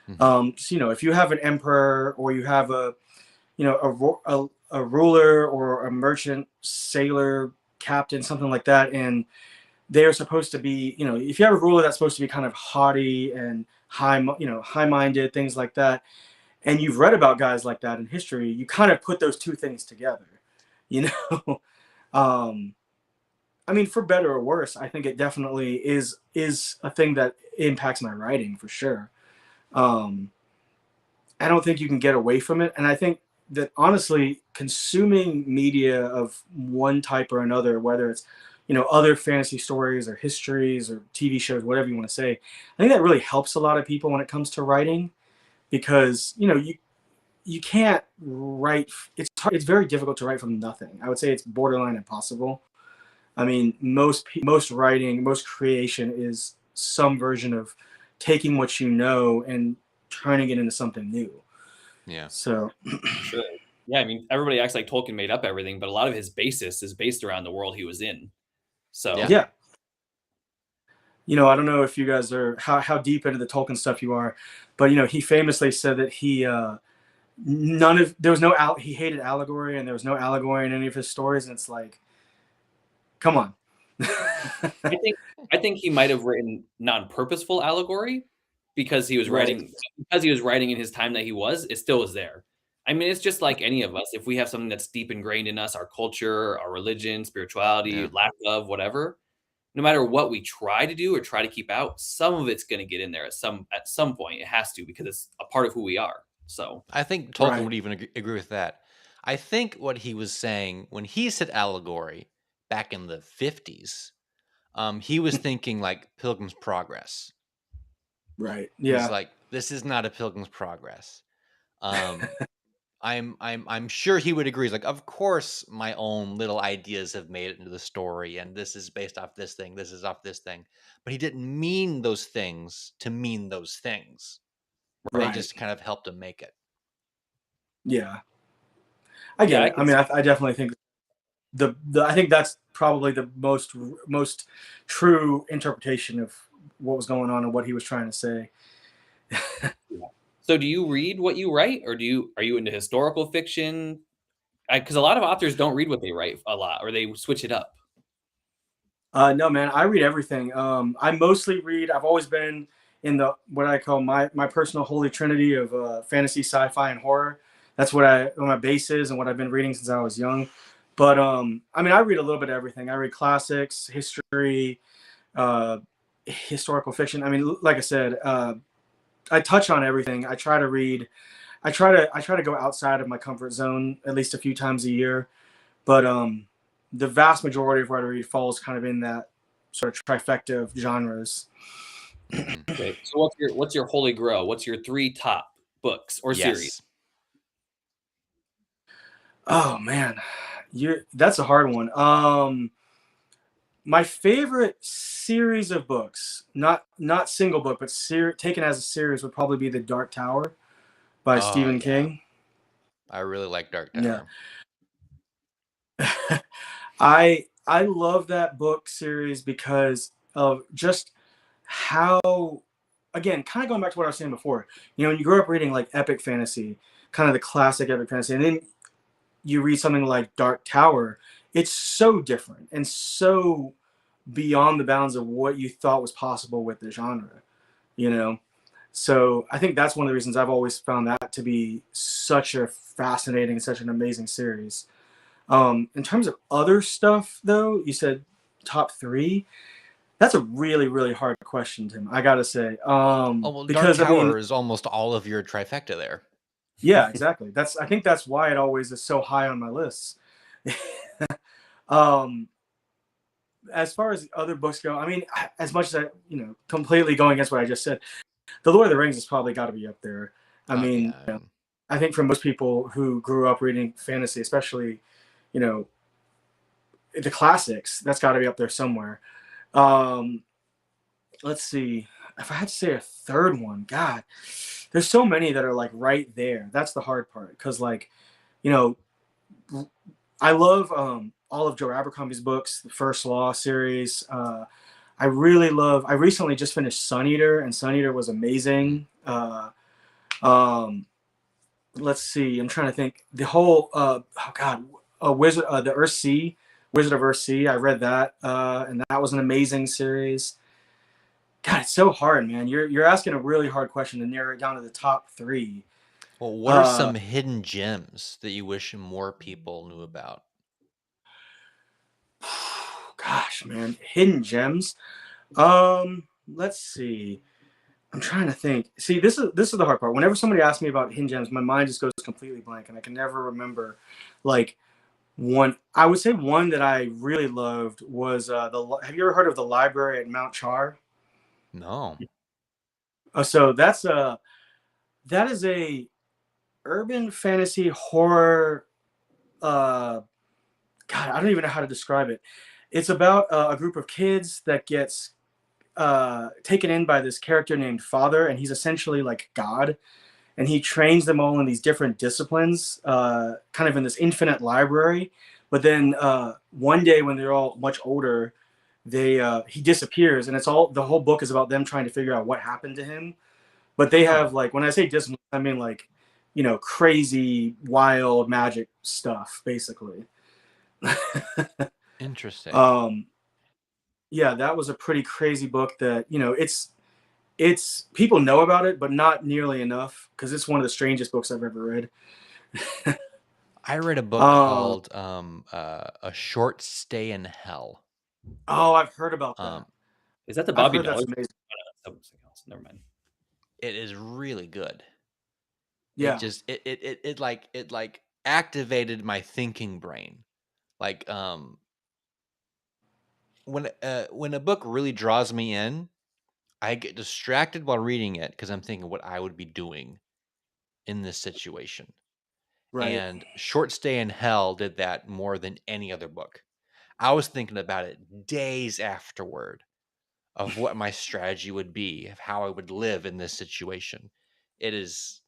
Hmm. So, you know, if you have an emperor or you have a, you know, a ruler or a merchant, sailor, captain, something like that, and they're supposed to be, you know, if you have a ruler that's supposed to be kind of haughty and you know, high-minded, things like that, and you've read about guys like that in history, you kind of put those two things together, you know. um, I mean, for better or worse, I think it definitely is a thing that impacts my writing for sure. Um, I don't think you can get away from it, and I think that honestly, consuming media of one type or another, whether it's, you know, other fantasy stories or histories or TV shows, whatever you want to say, I think that really helps a lot of people when it comes to writing because, you know, you can't write. It's very difficult to write from nothing. I would say it's borderline impossible. I mean, most writing, most creation is some version of taking what you know and turning it into something new. Yeah. So For sure. Yeah, I mean, everybody acts like Tolkien made up everything, but a lot of his basis is based around the world he was in. Yeah. So yeah, you know, I don't know if you guys are how deep into the Tolkien stuff you are, but you know, he famously said that he none of there was no he hated allegory and there was no allegory in any of his stories, and it's like, come on. I think I think he might have written non-purposeful allegory because he was Right. writing in his time that he was, it still was there. I mean, it's just like any of us. If we have something that's deep ingrained in us, our culture, our religion, spirituality, Yeah. lack of, whatever, no matter what we try to do or try to keep out, some of it's going to get in there at some point. It has to because it's a part of who we are. So, I think Tolkien Right. would even agree with that. I think what he was saying when he said allegory back in the 50s, he was thinking like Pilgrim's Progress. Right. He's Yeah. like, this is not a Pilgrim's Progress. Um, I'm sure he would agree. He's like, of course, my own little ideas have made it into the story, and this is based off this thing. This is off this thing. But he didn't mean those things to mean those things. Right? He Right. just kind of helped him make it. Yeah, I Yeah, get I it. I can mean, see. I definitely think the I think that's probably the most true interpretation of what was going on and what he was trying to say. Yeah. So, do you read what you write, or are you into historical fiction? Because a lot of authors don't read what they write a lot, or they switch it up. No, man, I read everything. I mostly read. I've always been in the what I call my personal holy trinity of fantasy, sci-fi, and horror. That's what my base is and what I've been reading since I was young. But I mean, I read a little bit of everything. I read classics, history, uh, historical fiction. I mean, like I said, I touch on everything. I try to read. I try to go outside of my comfort zone at least a few times a year. But the vast majority of what I read falls kind of in that sort of trifecta of genres. Hmm. Okay. So, what's your holy grail? What's your three top books or series? Yes. Oh man, that's a hard one. My favorite series of books, not single book, but taken as a series, would probably be The Dark Tower by Oh Stephen yeah. King. I really like Dark Yeah, Tower. I love that book series because of just how, again, kind of going back to what I was saying before. You know, when you grow up reading like epic fantasy, kind of the classic epic fantasy, and then you read something like Dark Tower, it's so different and so beyond the bounds of what you thought was possible with the genre, you know? So I think that's one of the reasons I've always found that to be such a fascinating, such an amazing series. In terms of other stuff, though, you said top three. That's a really, really hard question, Tim. I gotta say, Oh well, Dark because I mean, Tower is almost all of your trifecta there. yeah, exactly. I think that's why it always is so high on my lists. um, as far as other books go, I mean, as much as completely going against what I just said, The Lord of the Rings has probably got to be up there. I Oh mean, yeah. I think for most people who grew up reading fantasy, especially, you know, the classics, that's got to be up there somewhere. Um, let's see. If I had to say a third one, God, there's so many that are like right there. That's the hard part because, like, you know, I love all of Joe Abercrombie's books, the First Law series. I really love. I recently just finished Sun Eater, and Sun Eater was Mm. amazing. Um, let's see. I'm trying to think. The whole oh God, Wizard, the Earthsea, Wizard of Earthsea. I read that, and that was an amazing series. God, it's so hard, man. You're asking a really hard question to narrow it down to the top three. Well, what are Uh, some hidden gems that you wish more people knew about? gosh, man, hidden gems. Let's see. I'm trying to think. See, this is the hard part. Whenever somebody asks me about hidden gems, my mind just goes completely blank, and I can never remember. Like one, I would say one that I really loved was the. Have you ever heard of the library at Mount Char? No. So that is a urban fantasy horror. God, I don't even know how to describe it. It's about a group of kids that gets taken in by this character named Father, and he's essentially like God, and he trains them all in these different disciplines, kind of in this infinite library. But then one day, when they're all much older, they he disappears, and the whole book is about them trying to figure out what happened to him. But they Huh. have, like, when I say discipline, I mean like, crazy, wild magic stuff, basically. Interesting. um, yeah, that was a pretty crazy book that, it's people know about it, but not nearly enough because it's one of the strangest books I've ever read. I read a book um, called A Short Stay in Hell. oh, I've heard about Um, that. Is that the I've Bobby heard that's Dollar? amazing. Something else. Never mind. it is really good. It Yeah. just it like activated my thinking brain. Like when a book really draws me in, I get distracted while reading it because I'm thinking what I would be doing in this situation. Right. And Short Stay in Hell did that more than any other book. I was thinking about it days afterward of what my strategy would be, of how I would live in this situation. It's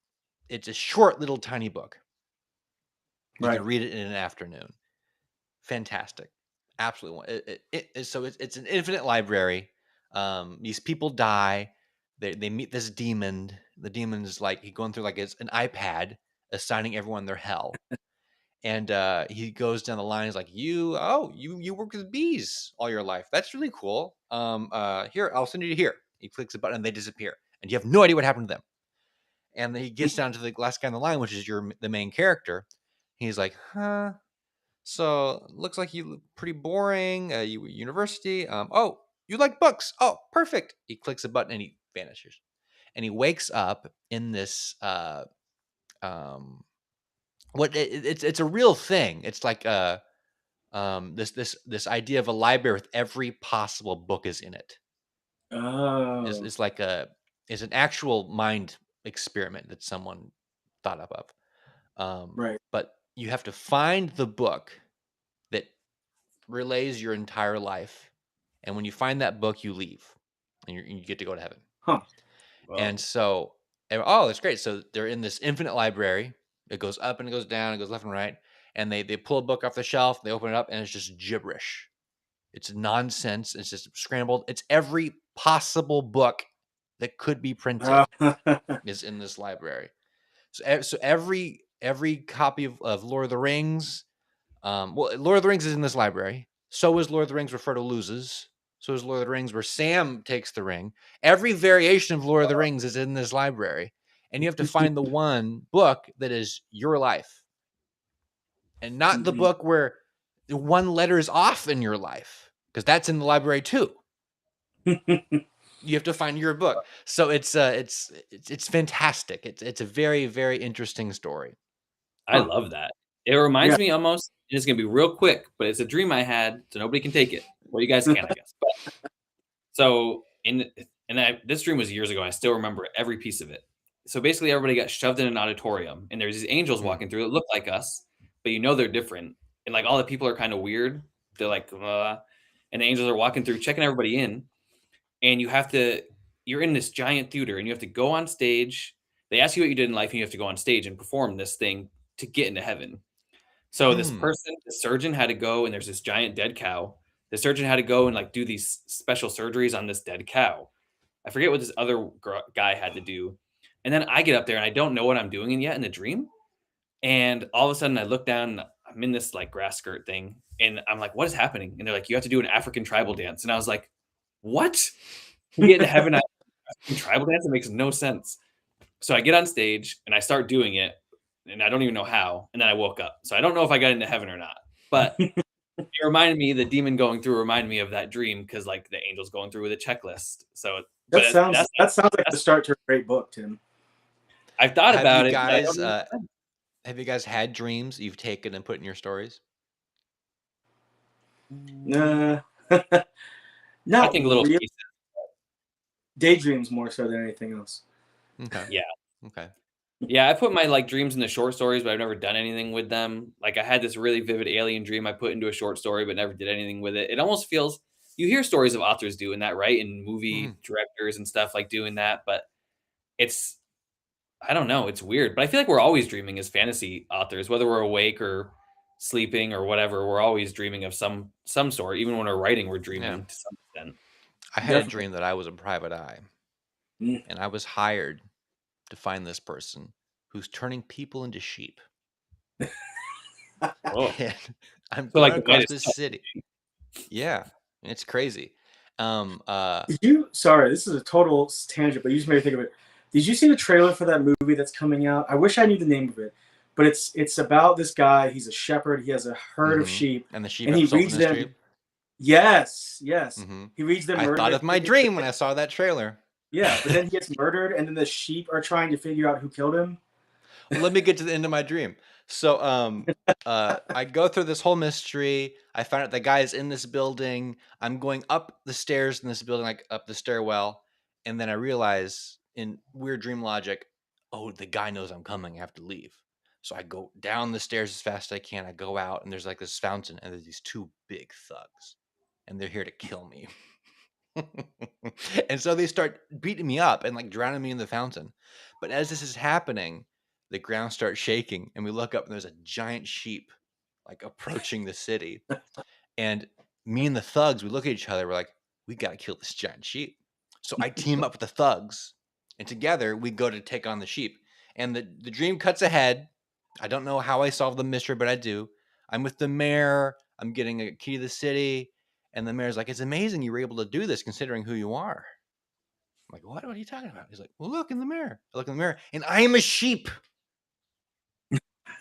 a short little tiny book. You Right. can read it in an afternoon. Fantastic. Absolutely. So it's an infinite library. These people die. They meet this demon. The demon's like he going through like it's an iPad assigning everyone their hell. And he goes down the line. He's like, you work with bees all your life. That's really cool. Here, I'll send you here. He clicks a button and they disappear. And you have no idea what happened to them. And then he gets down to the last guy on the line, which is the main character. He's like, huh? So looks like you look pretty boring. You university. Oh, you like books. Oh, perfect. He clicks a button and he vanishes. And he wakes up in this it's a real thing. It's like this idea of a library with every possible book is in it. Oh. Is like is an actual mind experiment that someone thought up of. Right. But you have to find the book that relays your entire life, and when you find that book, you leave, and you get to go to heaven. Huh. And Whoa. so, oh, that's great. So they're in this infinite library. It goes up and it goes down, it goes left and right, and they pull a book off the shelf, they open it up, and it's just gibberish. It's nonsense. It's just scrambled. It's every possible book that could be printed is in this library. So every copy of Lord of the Rings, Lord of the Rings is in this library. So is Lord of the Rings where Frodo loses. So is Lord of the Rings where Sam takes the ring. Every variation of Lord of the Rings is in this library, and you have to find the one book that is your life, and not the book where the one letter is off in your life, because that's in the library too. You have to find your book. So it's fantastic. It's a very, very interesting story. I Huh. love that. It Yeah. reminds me almost, and it's gonna be real quick, but it's a dream I had, so nobody can take it. Well, you guys can, I guess. But so this dream was years ago. I still remember every piece of it. So basically, everybody got shoved in an auditorium, and there's these angels Mm. walking through that look like us, but you know they're different, and like all the people are kind of weird. They're like, and the angels are walking through, checking everybody in, and you're in this giant theater, and you have to go on stage. They ask you what you did in life, and you have to go on stage and perform this thing to get into heaven. So this Hmm. person, the surgeon had to go, and there's this giant dead cow. The surgeon had to go and like do these special surgeries on this dead cow. I forget what this other guy had to do. And then I get up there and I don't know what I'm doing yet in the dream. And all of a sudden I look down and I'm in this like grass skirt thing. And I'm like, what is happening? And they're like, you have to do an African tribal dance. And I was like, what? To get into heaven, I have to do an African tribal dance? It makes no sense. So I get on stage and I start doing it. And I don't even know how. And then I woke up. So I don't know if I got into heaven or not. But it reminded me, the demon going through reminded me of that dream because like the angels going through with a checklist. So, but That sounds like the that's start to a great book, Tim. I've thought Have you about it, but I don't guys know. had dreams you've taken and put in your stories? Nah. I Not think little real pieces. daydreams more so than anything else. Okay. Yeah. Okay. Yeah, I put my like dreams in the short stories, but I've never done anything with them. Like I had this really vivid alien dream I put into a short story, but never did anything with it. It almost feels, you hear stories of authors doing that, right? And movie Mhm. directors and stuff like doing that, but it's I don't know, it's weird. But I feel like we're always dreaming as fantasy authors, whether we're awake or sleeping or whatever, we're always dreaming of some sort. Even when we're writing, we're Yeah. dreaming to some extent. I had a Definitely. dream that I was a private eye, Mm. and I was hired to find this person who's turning people into sheep. Oh. And I'm So going like the across Midas this touch. city. Yeah, it's crazy. Sorry, this is a total tangent, but you just made me think of it. Did you see the trailer for that movie that's coming out? I wish I knew the name of it, but it's about this guy. He's a shepherd. He has a herd of Mhm. sheep, And the sheep and have he to soul reads from the them. street. Yes, yes. Mhm. He reads them I thought murder. of my dream when I saw that trailer. Yeah, but then he gets murdered, and then the sheep are trying to figure out who killed him. Well, let me get to the end of my dream. So, I go through this whole mystery. I find out the guy is in this building. I'm going up the stairs in this building, like up the stairwell, and then I realize, in weird dream logic, oh, the guy knows I'm coming. I have to leave. So I go down the stairs as fast as I can. I go out, and there's like this fountain, and there's these two big thugs, and they're here to kill me. And so they start beating me up and like drowning me in the fountain. But as this is happening, the ground starts shaking, and we look up, and there's a giant sheep like approaching the city. And me and the thugs, we look at each other, we're like, we got to kill this giant sheep. So I team up with the thugs, and together we go to take on the sheep. And the dream cuts ahead. I don't know how I solve the mystery, but I do. I'm with the mayor. I'm getting a key to the city. And the mayor's like, it's amazing you were able to do this considering who you are. I'm like, what? What are you talking about? He's like, well, look in the mirror. I look in the mirror, and I am a sheep.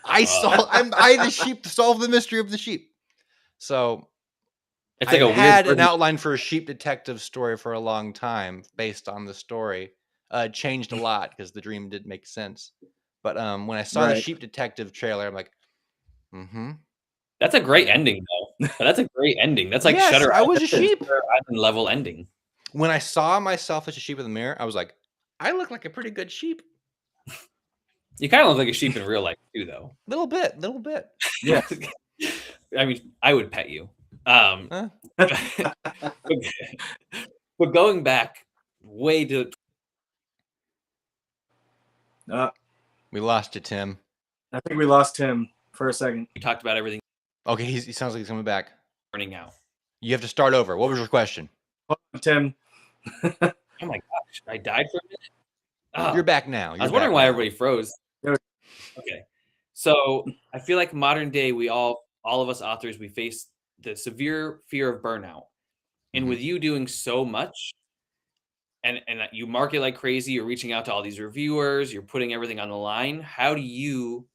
I the sheep to solve the mystery of the sheep. So It's like I a had weird an outline for a sheep detective story for a long time based on the story. It changed a lot because the dream didn't make sense. But when I saw the sheep detective trailer, I'm like, That's a great ending, though. That's a great ending. That's like yes, Shutter I was a Island. That's sheep. Shutter Island level ending. When I saw myself as a sheep in the mirror, I was like, I look like a pretty good sheep. You kind of look like a sheep in real life too, though. Little bit. Yeah. I mean, I would pet you. But going back way to we lost you, Tim. I think we lost Tim for a second. we talked about everything Okay, he sounds like he's coming back. burning out. You have to start over. What was your question? Tim. Oh my gosh, I died for a minute. Oh, You're back now. I was wondering why everybody froze. Okay, so I feel like modern day, we all of us authors, we face the severe fear of burnout, and with you doing so much, and you market like crazy, you're reaching out to all these reviewers, you're putting everything on the line. How do you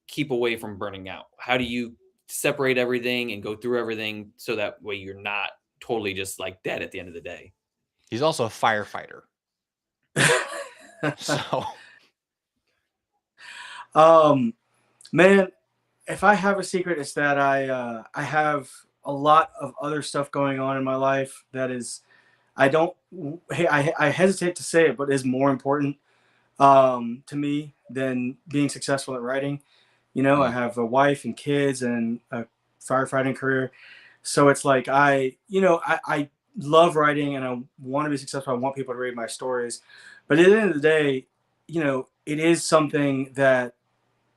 keep away from burning out? How do you separate everything and go through everything so that way you're not totally just like dead at the end of the day? He's also a firefighter. So, man, if I have a secret, it's that I have a lot of other stuff going on in my life that is, I hesitate to say it, but is more important to me than being successful at writing. You know, I have a wife and kids and a firefighting career. So it's like, I love writing and I want to be successful. I want people to read my stories. But at the end of the day, you know, it is something that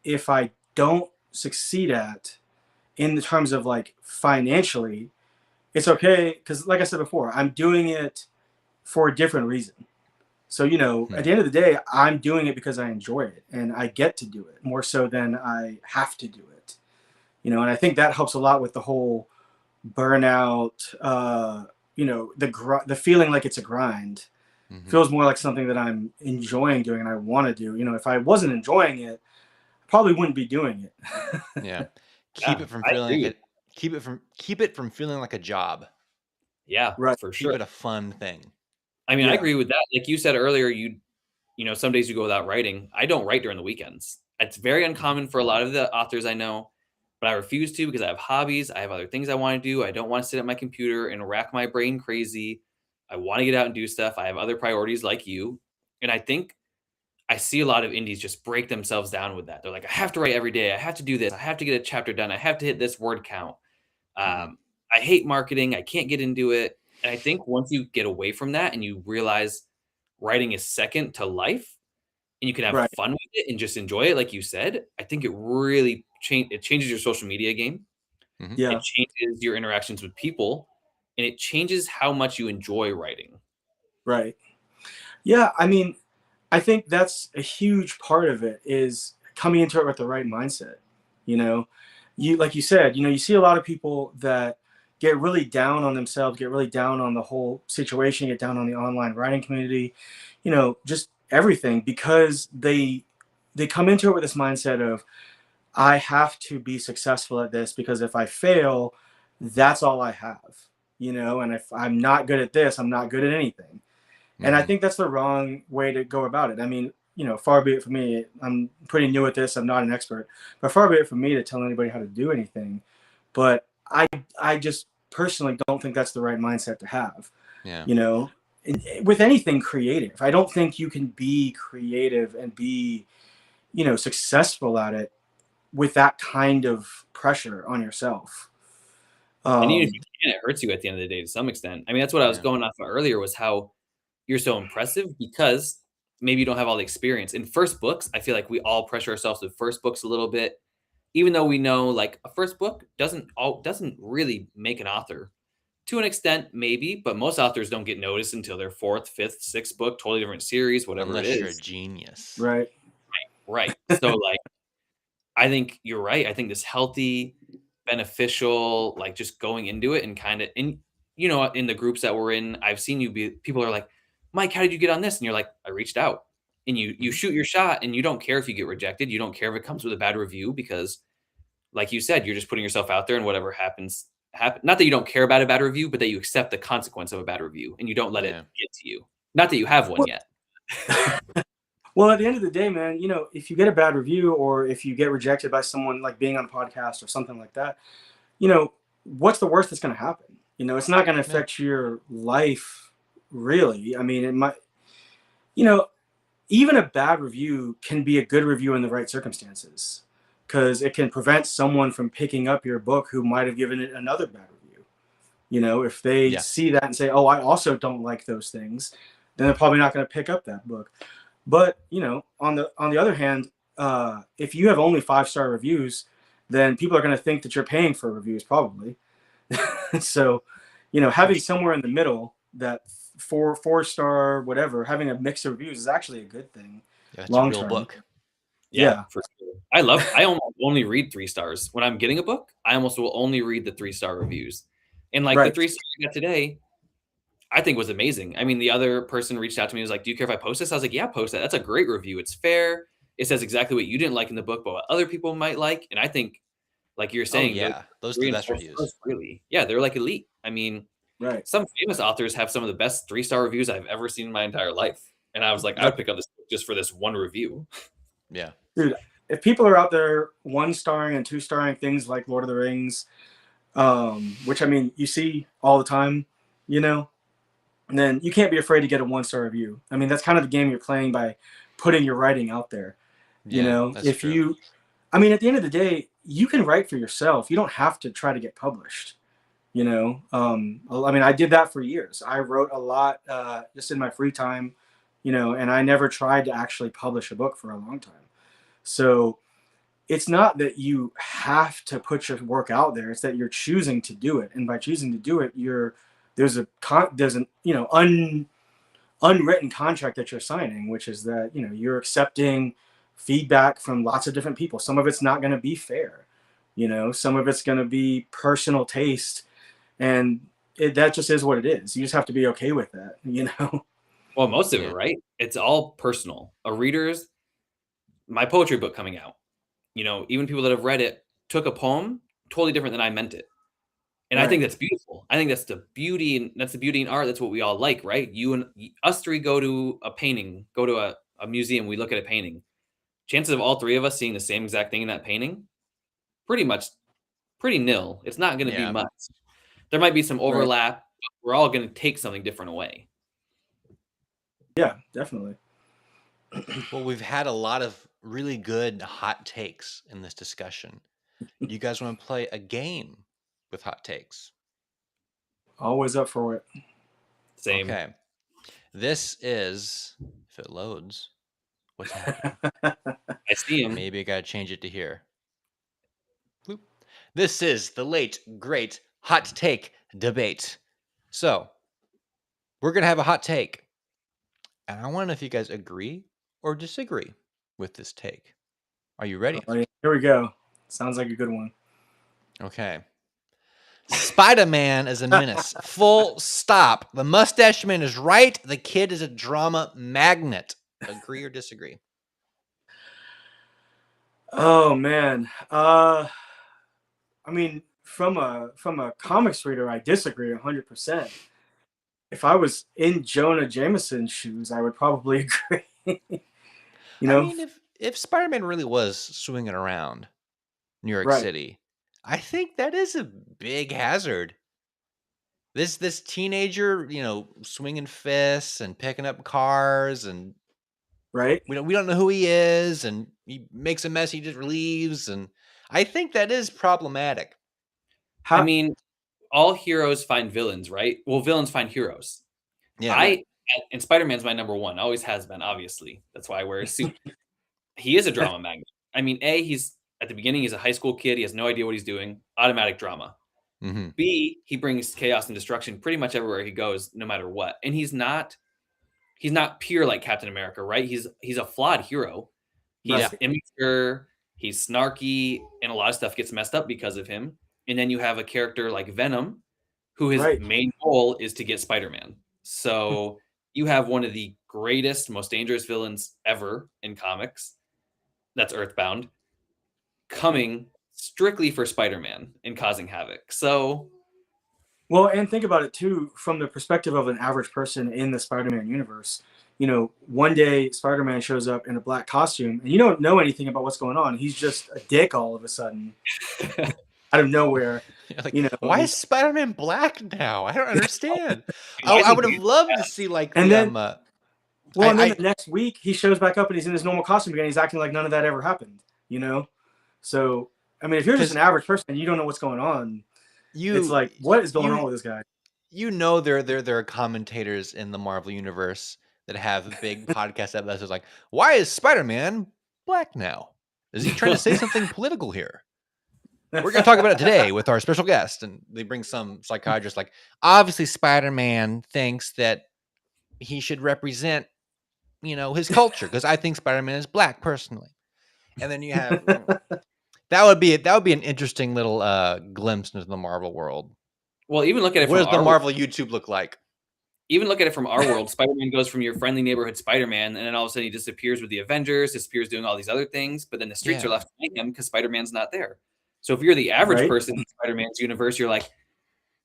if I don't succeed at in the terms of like financially, it's okay. Because like I said before, I'm doing it for a different reason. So, you know, at the end of the day, I'm doing it because I enjoy it and I get to do it more so than I have to do it. You know, and I think that helps a lot with the whole burnout, you know, the feeling like it's a grind. Feels more like something that I'm enjoying doing and I want to do. You know, if I wasn't enjoying it, I probably wouldn't be doing it. Yeah. Keep it from feeling like keep it from feeling like a job. Yeah, right. For sure. Keep it a fun thing. I mean, I agree with that. Like you said earlier, you know, some days you go without writing. I don't write during the weekends. It's very uncommon for a lot of the authors I know, but I refuse to because I have hobbies. I have other things I want to do. I don't want to sit at my computer and rack my brain crazy. I want to get out and do stuff. I have other priorities like you. And I think I see a lot of indies just break themselves down with that. They're like, I have to write every day. I have to do this. I have to get a chapter done. I have to hit this word count. I hate marketing. I can't get into it. And I think once you get away from that and you realize writing is second to life and you can have fun with it and just enjoy it, like you said, I think it really changes your social media game. It changes your interactions with people and it changes how much you enjoy writing. Right. Yeah. I mean, I think that's a huge part of it is coming into it with the right mindset. You know, like you said, you know, you see a lot of people that get really down on themselves, get really down on the whole situation, get down on the online writing community, you know, just everything because they come into it with this mindset of, I have to be successful at this because if I fail, that's all I have, you know, and if I'm not good at this, I'm not good at anything. And I think that's the wrong way to go about it. I mean, you know, far be it from me, I'm pretty new at this, I'm not an expert, but far be it from me to tell anybody how to do anything. But I just personally don't think that's the right mindset to have. You know, with anything creative, I don't think you can be creative and be, you know, successful at it with that kind of pressure on yourself. And even if you Um, can, it hurts you at the end of the day to some extent. I mean, that's what I was Yeah. going off of earlier was how you're so impressive because maybe you don't have all the experience. In first books, I feel like we all pressure ourselves with first books a little bit, even though we know like a first book doesn't really make an author. To an extent, maybe, but most authors don't get noticed until their fourth, fifth, sixth book, totally different series, whatever it Unless you're a is. genius. right. Right. So like I think you're right. I think this healthy, beneficial, like just going into it and kind of in in the groups that we're in, I've seen you be people are like, Mike, how did you get on this? And you're like, I reached out. And you Mhm. shoot your shot and you don't care if you get rejected. You don't care if it comes with a bad review because like you said, you're just putting yourself out there and whatever happens happen. Not that you don't care about a bad review, but that you accept the consequence of a bad review and you don't let it Yeah. get to you. Not that you have one Well, yet. well, at the end of the day, man, if you get a bad review or if you get rejected by someone like being on a podcast or something like that, what's the worst that's going to happen? It's not going to Yeah. affect your life really. I mean, it might, you know, even a bad review can be a good review in the right circumstances because it can prevent someone from picking up your book who might have given it another bad review. If they Yeah. see that and say, "Oh, I also don't like those things," then they're probably not going to pick up that book. But on the other hand, if you have only 5-star reviews, then people are going to think that you're paying for reviews probably. So, For having sure. somewhere in the middle that four star whatever, having a mix of reviews is actually a good thing Yeah, that's a long real term. book. Yeah, Yeah, for sure. I almost only read 3 stars. When I'm getting a book, I almost will only read the 3-star reviews. And like the right. 3 stars I got today, I think was amazing. I mean, the other person reached out to me and was like, "Do you care if I post this?" I was like, "Yeah, post that. That's a great review. It's fair. It says exactly what you didn't like in the book, but what other people might like." And I think, like you're Oh saying, those yeah, those are 3 the and best 4 reviews. stars really, yeah, they're like elite. I mean, Right. some famous authors have some of the best 3-star reviews I've ever seen in my entire life. And I was like, I Right. would pick up this book just for this one review. Yeah. Dude, if people are out there 1-starring and 2-starring things like Lord of the Rings, which I mean you see all the time, you know, and then you can't be afraid to get a 1-star review. I mean, that's kind of the game you're playing by putting your writing out there. Yeah, that's If true. you, I mean, at the end of the day, you can write for yourself. You don't have to try to get published. I mean, I did that for years. I wrote a lot just in my free time, and I never tried to actually publish a book for a long time. So it's not that you have to put your work out there; it's that you're choosing to do it, and by choosing to do it, there's an unwritten contract that you're signing, which is that you're accepting feedback from lots of different people. Some of it's not going to be fair, some of it's going to be personal taste, and that just is what it is. You just have to be okay with that. Well, most of it, Yeah. right? It's all personal. A reader's my poetry book coming out, even people that have read it took a poem totally different than I meant it. And I think Right. that's beautiful. I think that's the beauty in art. That's what we all like, right? You and us three go to a painting, go to a museum, we look at a painting. Chances of all three of us seeing the same exact thing in that painting, pretty much pretty nil. It's not going to be Yeah. much. There might be some Right. overlap. But we're all going to take something different away. Yeah, definitely. Well, we've had a lot of really good hot takes in this discussion. Do you guys want to play a game with hot takes? Always up for it. Same. Okay. This is, if it loads, what's happening? I see him. Maybe I got to change it to here. Bloop. This is the late, great hot take debate. So, we're going to have a hot take. And I want to know if you guys agree or disagree with this take. Are you ready? Oh, yeah. Here we go. Sounds like a good one. Okay. Spider-Man is a menace. Full stop. The mustache man is right. The kid is a drama magnet. Agree or disagree? Oh man. I mean, from a comics reader, I disagree 100%. If I was in Jonah Jameson's shoes, I would probably agree. you I know, mean, if Spider-Man really was swinging around New York right, City, I think that is a big hazard. This teenager, swinging fists and picking up cars, and right, we don't know who he is, and he makes a mess. He just leaves, and I think that is problematic. I How mean, all heroes find villains, right? Well, villains find heroes. Yeah. right? And Spider-Man's my number one, always has been, obviously. That's why I wear a suit. He is a drama magnet. I mean, he's at the beginning, he's a high school kid. He has no idea what he's doing. Automatic drama. Mm-hmm. B, he brings chaos and destruction pretty much everywhere he goes, no matter what. And he's not pure like Captain America, right? He's a flawed hero. He's Right. immature, he's snarky, and a lot of stuff gets messed up because of him. And then you have a character like Venom, who his Right. main goal is to get Spider-Man. So you have one of the greatest, most dangerous villains ever in comics. That's Earthbound, coming strictly for Spider-Man and causing havoc. So, Well, and think about it too from the perspective of an average person in the Spider-Man universe. You know, one day Spider-Man shows up in a black costume, and you don't know anything about what's going on. He's just a dick all of a sudden, out of nowhere. Like, You know, why is Spider-Man black now? I don't understand. Why is I he would have loved to see like And the then- well, and then I- the next week he shows back up and he's in his normal costume again. He's acting like none of that ever happened. You know, so I mean, if you're just an average person and you don't know what's going on, it's like, what is going on with this guy? You know, there are commentators in the Marvel universe that have big podcast episodes like, why is Spider-Man black now? Is he trying to say something political here? We're going to talk about it today with our special guest. And they bring some psychiatrist like, obviously Spider-Man thinks that he should represent, his culture, because I think Spider-Man is black personally. And then you have that would be an interesting little glimpse into the Marvel world. well, even look at it What from does the our Marvel YouTube look like? even look at it from our world. Spider-Man goes from your friendly neighborhood Spider-Man, and then all of a sudden he disappears with the Avengers, disappears doing all these other things, but then the streets are left behind him because Spider-Man's not there. So if you're the average Right. person in Spider-Man's universe, you're like,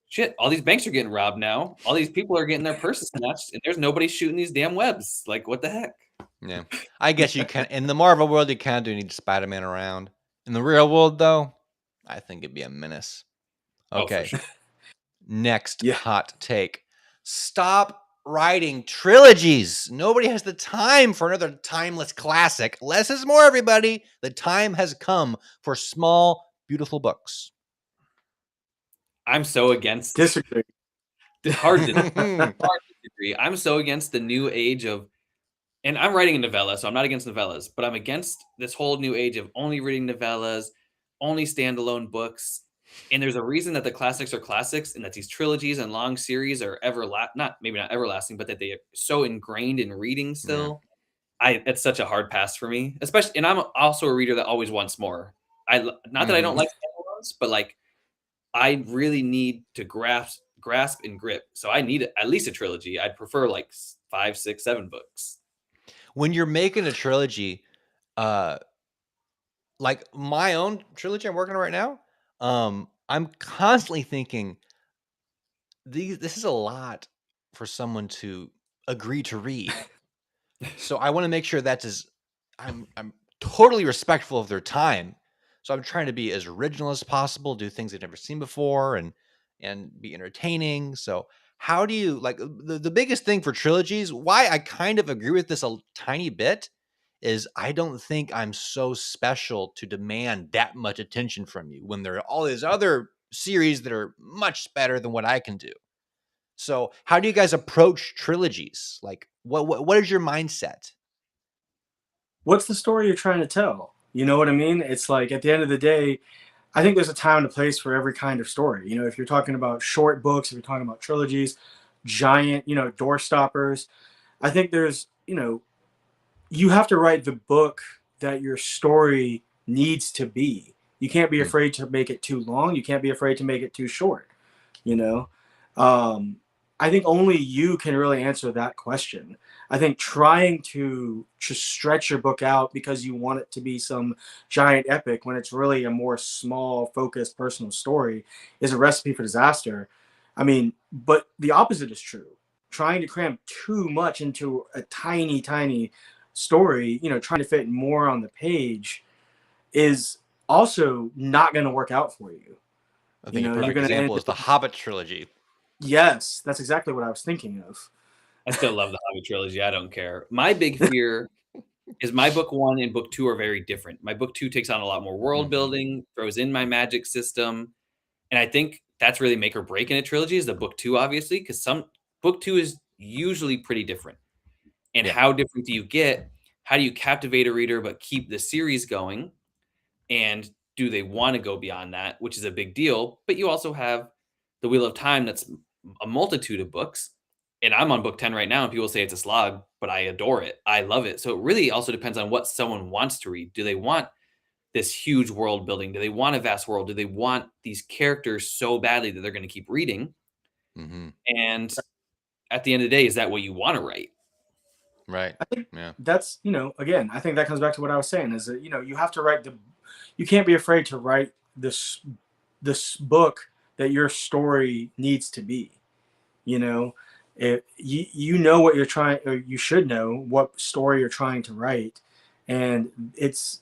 shit, all these banks are getting robbed now. All these people are getting their purses snatched, and there's nobody shooting these damn webs. Like, what the heck? Yeah, I guess you can. In the Marvel world, you kind of do need Spider-Man around. In the real world, though, I think it'd be a menace. Okay. Oh, for sure. Next Yeah. hot take. Stop writing trilogies. Nobody has the time for another timeless classic. Less is more, everybody. The time has come for small, beautiful books. I'm so against Disagree. hard to disagree. I'm so against the new age of, and I'm writing a novella, so I'm not against novellas, but I'm against this whole new age of only reading novellas, only standalone books. And there's a reason that the classics are classics, and that these trilogies and long series are not everlasting, but that they are so ingrained in reading still. It's such a hard pass for me, especially. And I'm also a reader that always wants more. Not that I don't like standalones, but like I really need to grasp and grip. So I need at least a trilogy. I'd prefer like 5, 6, 7 books. When you're making a trilogy, like my own trilogy I'm working on right now, I'm constantly thinking this is a lot for someone to agree to read. So I want to make sure I'm totally respectful of their time. So I'm trying to be as original as possible, do things they've never seen before, and be entertaining. So how do you like the biggest thing for trilogies? Why I kind of agree with this a tiny bit is I don't think I'm so special to demand that much attention from you when there are all these other series that are much better than what I can do. So how do you guys approach trilogies? Like what is your mindset? What's the story you're trying to tell? You know what I mean? It's like at the end of the day, I think there's a time and a place for every kind of story. You know, if you're talking about short books, if you're talking about trilogies, giant, door stoppers, I think there's, you have to write the book that your story needs to be. You can't be afraid to make it too long. You can't be afraid to make it too short. I think only you can really answer that question. I think trying to just stretch your book out because you want it to be some giant epic when it's really a more small, focused, personal story is a recipe for disaster. I mean, but the opposite is true. Trying to cram too much into a tiny, tiny story, trying to fit more on the page is also not going to work out for you. I think a you're perfect gonna example end is the Hobbit trilogy. Yes, that's exactly what I was thinking of. I still love the Hobbit trilogy. I don't care. My big fear, is my book 1 and book 2 are very different. My book 2 takes on a lot more world building, throws in my magic system, and I think that's really make or break in a trilogy is the book 2, obviously, because book 2 is usually pretty different. And how different do you get? How do you captivate a reader but keep the series going? And do they want to go beyond that, which is a big deal? But you also have the Wheel of Time that's a multitude of books. And I'm on book 10 right now, and people say it's a slog, but I adore it. I love it. So it really also depends on what someone wants to read. Do they want this huge world building? Do they want a vast world? Do they want these characters so badly that they're going to keep reading? And at the end of the day, is that what you want to write? Right. I think that's, again, I think that comes back to what I was saying is that, you have to write you can't be afraid to write this book that your story needs to be. You know what you're trying, or you should know what story you're trying to write, and it's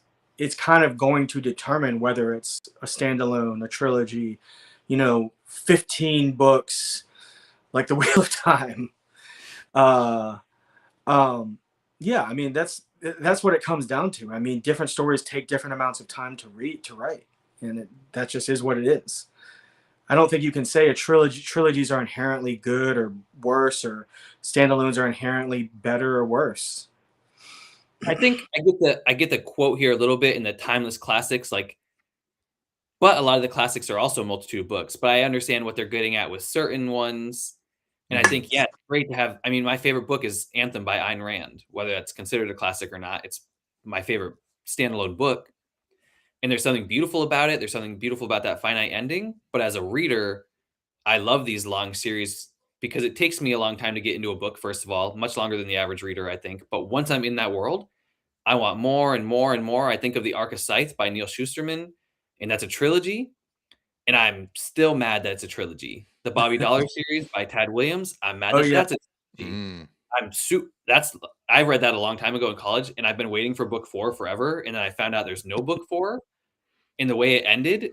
kind of going to determine whether it's a standalone, a trilogy, 15 books like the Wheel of Time. Yeah, I mean that's what it comes down to. I mean, different stories take different amounts of time to write, and that just is what it is. I don't think you can say trilogies are inherently good or worse, or standalones are inherently better or worse. I think I get the quote here a little bit in the timeless classics, but a lot of the classics are also a multitude of books. But I understand what they're getting at with certain ones. And I think, it's great to have. I mean, my favorite book is Anthem by Ayn Rand, whether that's considered a classic or not. It's my favorite standalone book. And there's something beautiful about it. There's something beautiful about that finite ending. But as a reader, I love these long series because it takes me a long time to get into a book, first of all, much longer than the average reader, I think. But once I'm in that world, I want more and more and more. I think of The Arc of Scythe by Neil Shusterman, and that's a trilogy. And I'm still mad that it's a trilogy. The Bobby Dollar series by Tad Williams, I'm mad that that's a trilogy. I read that a long time ago in college, and I've been waiting for book 4 forever. And then I found out there's no book 4. And the way it ended,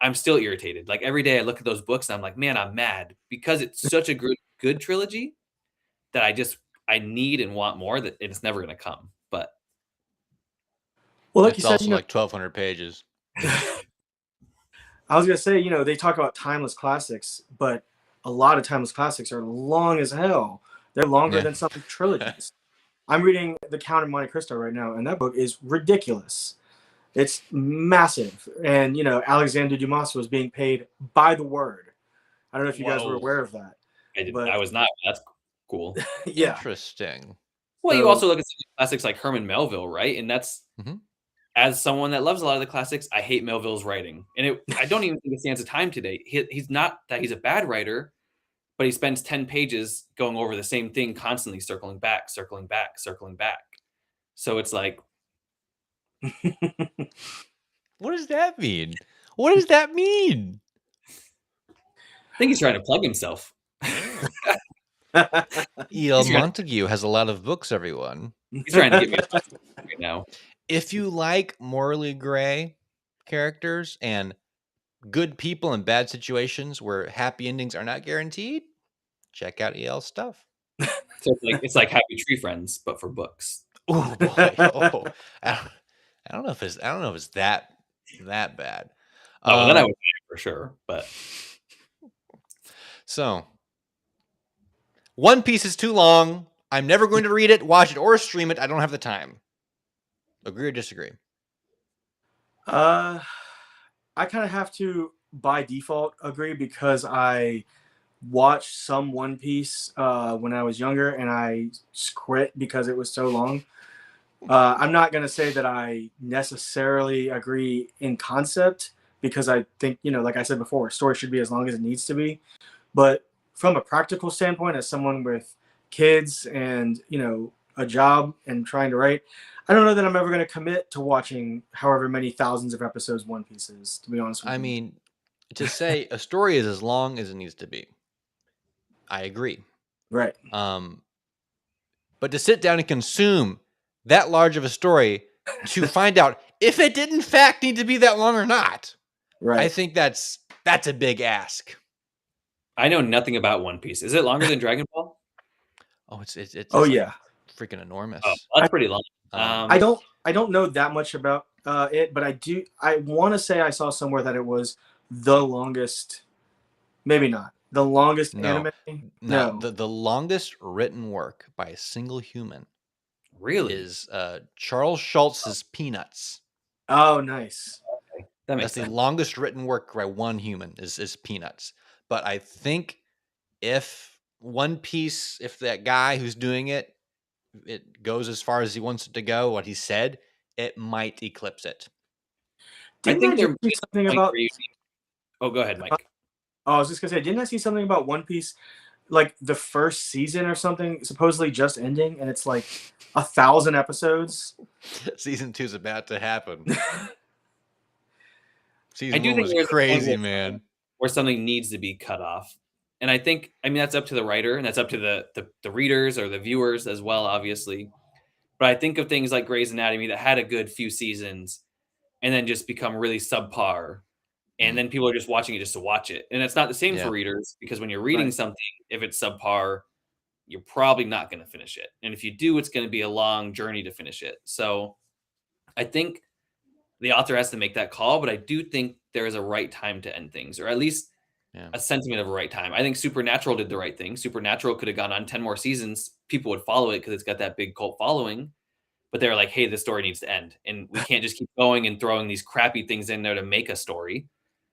I'm still irritated. Like every day I look at those books and I'm like, man, I'm mad because it's such a good trilogy that I need and want more, that it's never going to come. But like it's also like 1,200 pages. I was going to say, they talk about timeless classics, but a lot of timeless classics are long as hell. They're longer than some trilogies. I'm reading The Count of Monte Cristo right now, and that book is ridiculous. It's massive. And, Alexander Dumas was being paid by the word. I don't know if you guys were aware of that. I was not. That's cool. Yeah. Interesting. Well, you also look at classics like Herman Melville, right? And that's, as someone that loves a lot of the classics, I hate Melville's writing. And I don't even think it stands the time today. He's not that he's a bad writer, but he spends 10 pages going over the same thing, constantly circling back. So it's like, what does that mean? What does that mean? I think he's trying to plug himself. E.L. Montague has a lot of books, everyone. He's trying to get me right now. If you like morally gray characters and good people in bad situations where happy endings are not guaranteed, check out E.L.'s stuff. So it's like Happy Tree Friends, but for books. Oh boy! Oh, I don't know if it's that bad. Then I would for sure. But so, One Piece is too long. I'm never going to read it, watch it, or stream it. I don't have the time. Agree or disagree? I kind of have to, by default, agree, because I watched some One Piece when I was younger, and I quit because it was so long. I'm not going to say that I necessarily agree in concept, because I think, like I said before, a story should be as long as it needs to be. But from a practical standpoint, as someone with kids and, a job and trying to write, I don't know that I'm ever going to commit to watching however many thousands of episodes One Piece is, to be honest with you. I mean, to say a story is as long as it needs to be, I agree. Right. But to sit down and consume that large of a story to find out if it did in fact need to be that long or not, right? I think that's a big ask. I know nothing about One Piece. Is it longer than Dragon Ball? Oh, it's yeah, freaking enormous. Oh, that's pretty long. I don't know that much about it, but I want to say I saw somewhere that it was the longest. Maybe not the longest No. anime. Now, No. the longest written work by a single human Really? is Charles Schultz's Peanuts. Oh, nice. That That's makes the sense. longest written work by one human is Peanuts. But I think if One Piece, if that guy who's doing it goes as far as he wants it to go, what he said, it might eclipse it. I Didn't I think there just might see be something a point about? where you Oh, go ahead, Mike. Oh, I was just gonna say, didn't I see something about One Piece? Like the first season or something, supposedly just ending, and it's like 1,000 episodes. Season 2 is about to happen. I Season do 1 think was there's a point crazy, man. where something needs to be cut off. And I think, I mean, that's up to the writer and that's up to the readers or the viewers as well, obviously. But I think of things like Grey's Anatomy that had a good few seasons and then just become really subpar. And Mm, then people are just watching it just to watch it. And it's not the same for yeah. readers because when you're reading Right. something, if it's subpar, you're probably not going to finish it. And if you do, it's going to be a long journey to finish it. So I think the author has to make that call, but I do think there is a right time to end things, or at least Yeah. a sentiment of a right time. I think Supernatural did the right thing. Supernatural could have gone on 10 more seasons. People would follow it because it's got that big cult following. But they're like, hey, this story needs to end. And we can't just keep going and throwing these crappy things in there to make a story.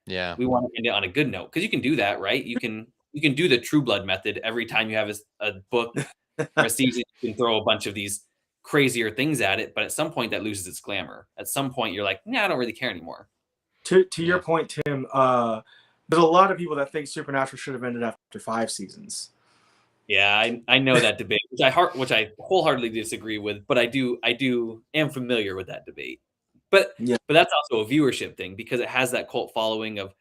Yeah. We want to end it on a good note. Because you can do that, right? You can do the True Blood method every time you have a book or a season, you can throw a bunch of these crazier things at it, but at some point that loses its glamour. At some point you're like, nah, I don't really care anymore. To your Yeah. point, Tim, there's a lot of people that think Supernatural should have ended after 5 seasons. Yeah, I know that debate, which I wholeheartedly disagree with, but I am familiar with that debate. But Yeah. but that's also a viewership thing because it has that cult following of,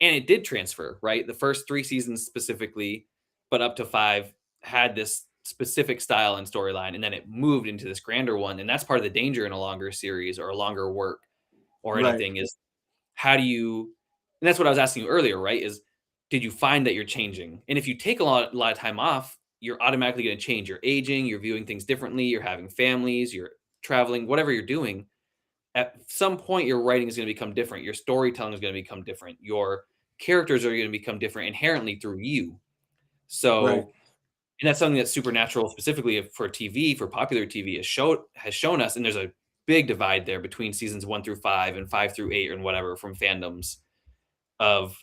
and it did transfer, right? The first 3 seasons specifically, but up to 5 had this specific style and storyline, and then it moved into this grander one, and that's part of the danger in a longer series or a longer work or Right. anything is how do you, and that's what I was asking you earlier, right? Is did you find that you're changing? And if you take a lot of time off, you're automatically going to change. You're aging, you're viewing things differently, you're having families, you're traveling, whatever you're doing. At some point, your writing is going to become different. Your storytelling is going to become different. Your characters are going to become different inherently through you. Right. So, and that's something that Supernatural, specifically for TV, for popular TV, has shown us. And there's a big divide there between seasons 1 through 5 and 5 through 8 and whatever from fandoms of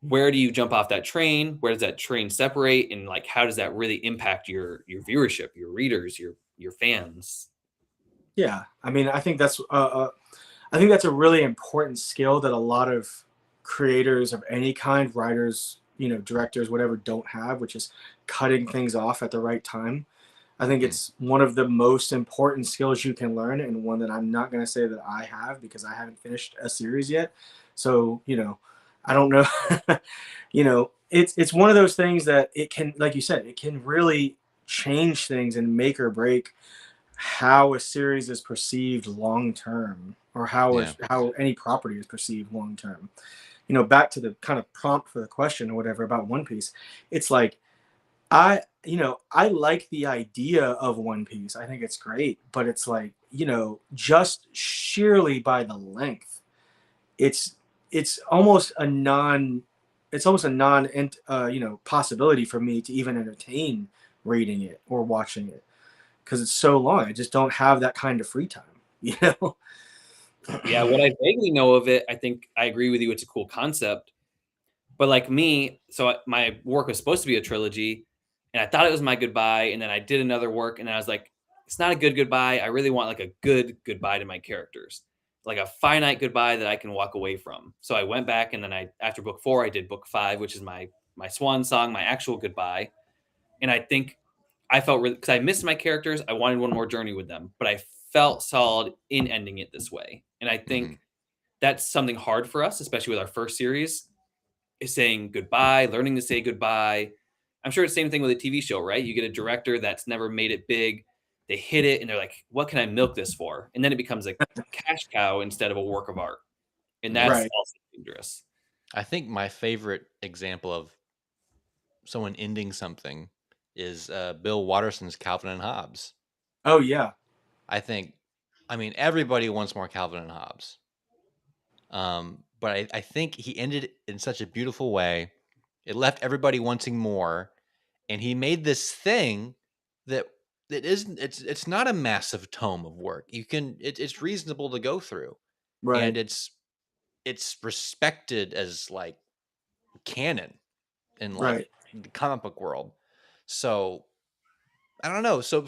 where do you jump off that train? Where does that train separate? And like, how does that really impact your viewership, your readers, your fans? Yeah. I mean, I think that's a really important skill that a lot of creators of any kind, writers, directors, whatever, don't have, which is cutting things off at the right time. I think Mm, it's one of the most important skills you can learn, and one that I'm not going to say that I have because I haven't finished a series yet. So, I don't know. It's one of those things that it can, like you said, it can really change things and make or break how a series is perceived long term, or yeah. how any property is perceived long term. Back to the kind of prompt for the question or whatever about One Piece. It's like I like the idea of One Piece. I think it's great, but it's like, just sheerly by the length, it's it's almost a non possibility for me to even entertain reading it or watching it because it's so long. I just don't have that kind of free time, you know? Yeah, what I vaguely know of it, I think I agree with you. It's a cool concept. But like me, my work was supposed to be a trilogy, and I thought it was my goodbye, and then I did another work, and I was like, it's not a good goodbye. I really want like a good goodbye to my characters, like a finite goodbye that I can walk away from. So I went back, and then after book 4, I did book 5, which is my swan song, my actual goodbye. And I think I felt really because I missed my characters. I wanted one more journey with them, but I felt solid in ending it this way. And I Hmm. think that's something hard for us, especially with our first series, is saying goodbye, learning to say goodbye. I'm sure it's the same thing with a TV show, right? You get a director that's never made it big. They hit it and they're like, what can I milk this for? And then it becomes a cash cow instead of a work of art. And Yeah. that's Right. also dangerous. I think my favorite example of someone ending something is Bill Watterson's Calvin and Hobbes. Oh yeah. I mean, everybody wants more Calvin and Hobbes. But I think he ended in such a beautiful way. It left everybody wanting more, and he made this thing that isn't. It's not a massive tome of work. It's reasonable to go through, and Right. it's respected as like canon in like Right. the comic book world. So I don't know. So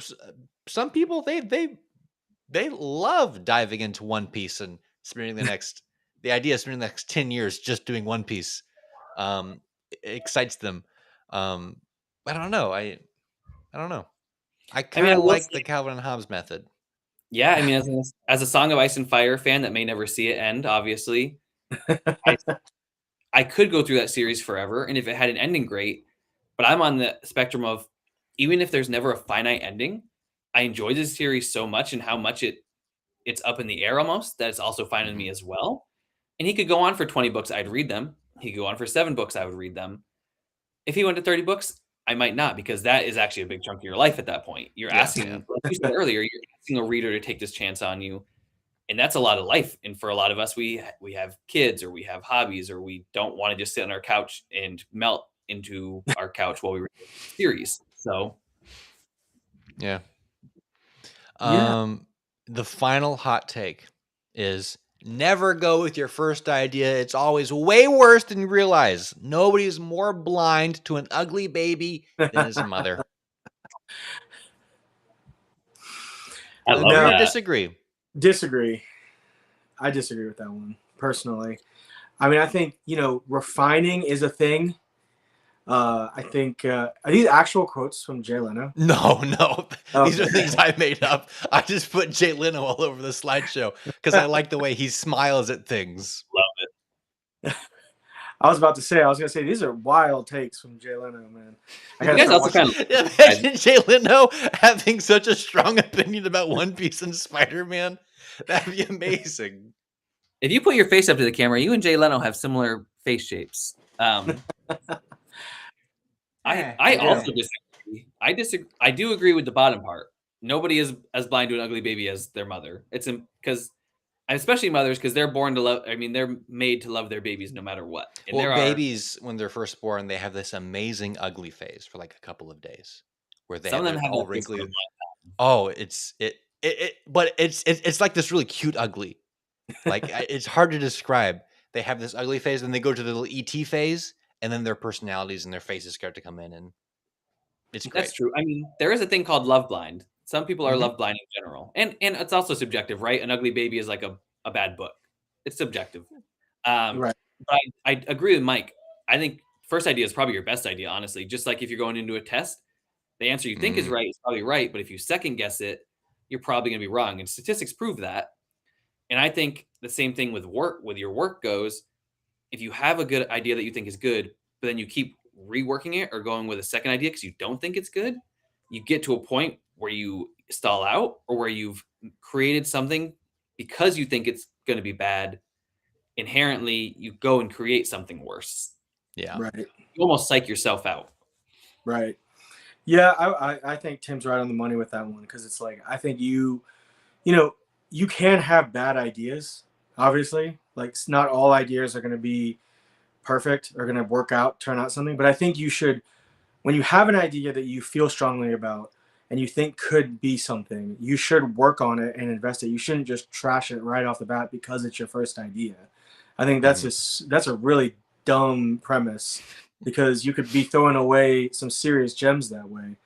some people they love diving into One Piece and spending the idea of spending the next 10 years just doing One Piece. It excites them. Um, I don't know. I don't know. I I mean, kind I of will like say, the Calvin and Hobbes method. yeah, I mean, as a Song of Ice and Fire fan that may never see it end, obviously, I I could go through that series forever, and if it had an ending, great. But I'm on the spectrum of even if there's never a finite ending, I enjoy this series so much and how much it's up in the air almost that it's also fine with me Mhm. as well. And he could go on for 20 books, I'd read them. He could go on for 7 books, I would read them. If he went to 30 books, I might not because that is actually a big chunk of your life at that point. You're Yeah, yeah. asking, like you said earlier, you're asking a reader to take this chance on you, and that's a lot of life. And for a lot of us, we have kids or we have hobbies or we don't want to just sit on our couch and melt into our couch while we read a series. So Yeah. Yeah. The final hot take is never go with your first idea. It's always way worse than you realize. Nobody's more blind to an ugly baby than his mother. I love Agree or No, that. disagree? disagree. I disagree with that one personally. I mean, I think, refining is a thing. I think, are these actual quotes from Jay Leno? No, no. These are Okay. things I made up. I just put Jay Leno all over the slideshow because I like the way he smiles at things. Love it. I was going to say, these are wild takes from Jay Leno, man. I got You to guys start also watching. kind of Imagine Jay Leno having such a strong opinion about One Piece and Spider-Man. That'd be amazing. if you put your face up to the camera, you and Jay Leno have similar face shapes. I Yeah. also disagree. I do agree with the bottom part. Nobody is as blind to an ugly baby as their mother. It's because especially mothers because they're born to love. I mean, they're made to love their babies no matter what. And Well, there are babies, when they're first born, they have this amazing ugly phase for like a couple of days where they some of have them it have all that face for a wrinkly. long Oh, but it's like this really cute ugly. Like it's hard to describe. They have this ugly phase, then they go to the little ET phase, and then their personalities and their faces start to come in, and it's time. great. That's true. I mean, there is a thing called love blind. Some people are Hmm. love blind in general, and it's also subjective, right? An ugly baby is like a bad book. It's subjective. Um, Right. but I agree with Mike. I think first idea is probably your best idea, honestly. Just like if you're going into a test, the answer you think is Mm, right is probably right, but if you second guess it, you're probably going to be wrong. And statistics prove that. And I think the same thing with your work goes. If you have a good idea that you think is good, but then you keep reworking it or going with a second idea because you don't think it's good, you get to a point where you stall out or where you've created something because you think it's going to be bad. Inherently, you go and create something worse. yeah. Right. You almost psych yourself out. Right. Yeah. I think Tim's right on the money with that one because it's like, I think you know, you can have bad ideas, obviously. Like, not all ideas are going to be perfect or going to work out, turn out something. But I think you should, when you have an idea that you feel strongly about and you think could be something, you should work on it and invest it. You shouldn't just trash it right off the bat because it's your first idea. I think Mhm. that's a really dumb premise because you could be throwing away some serious gems that way.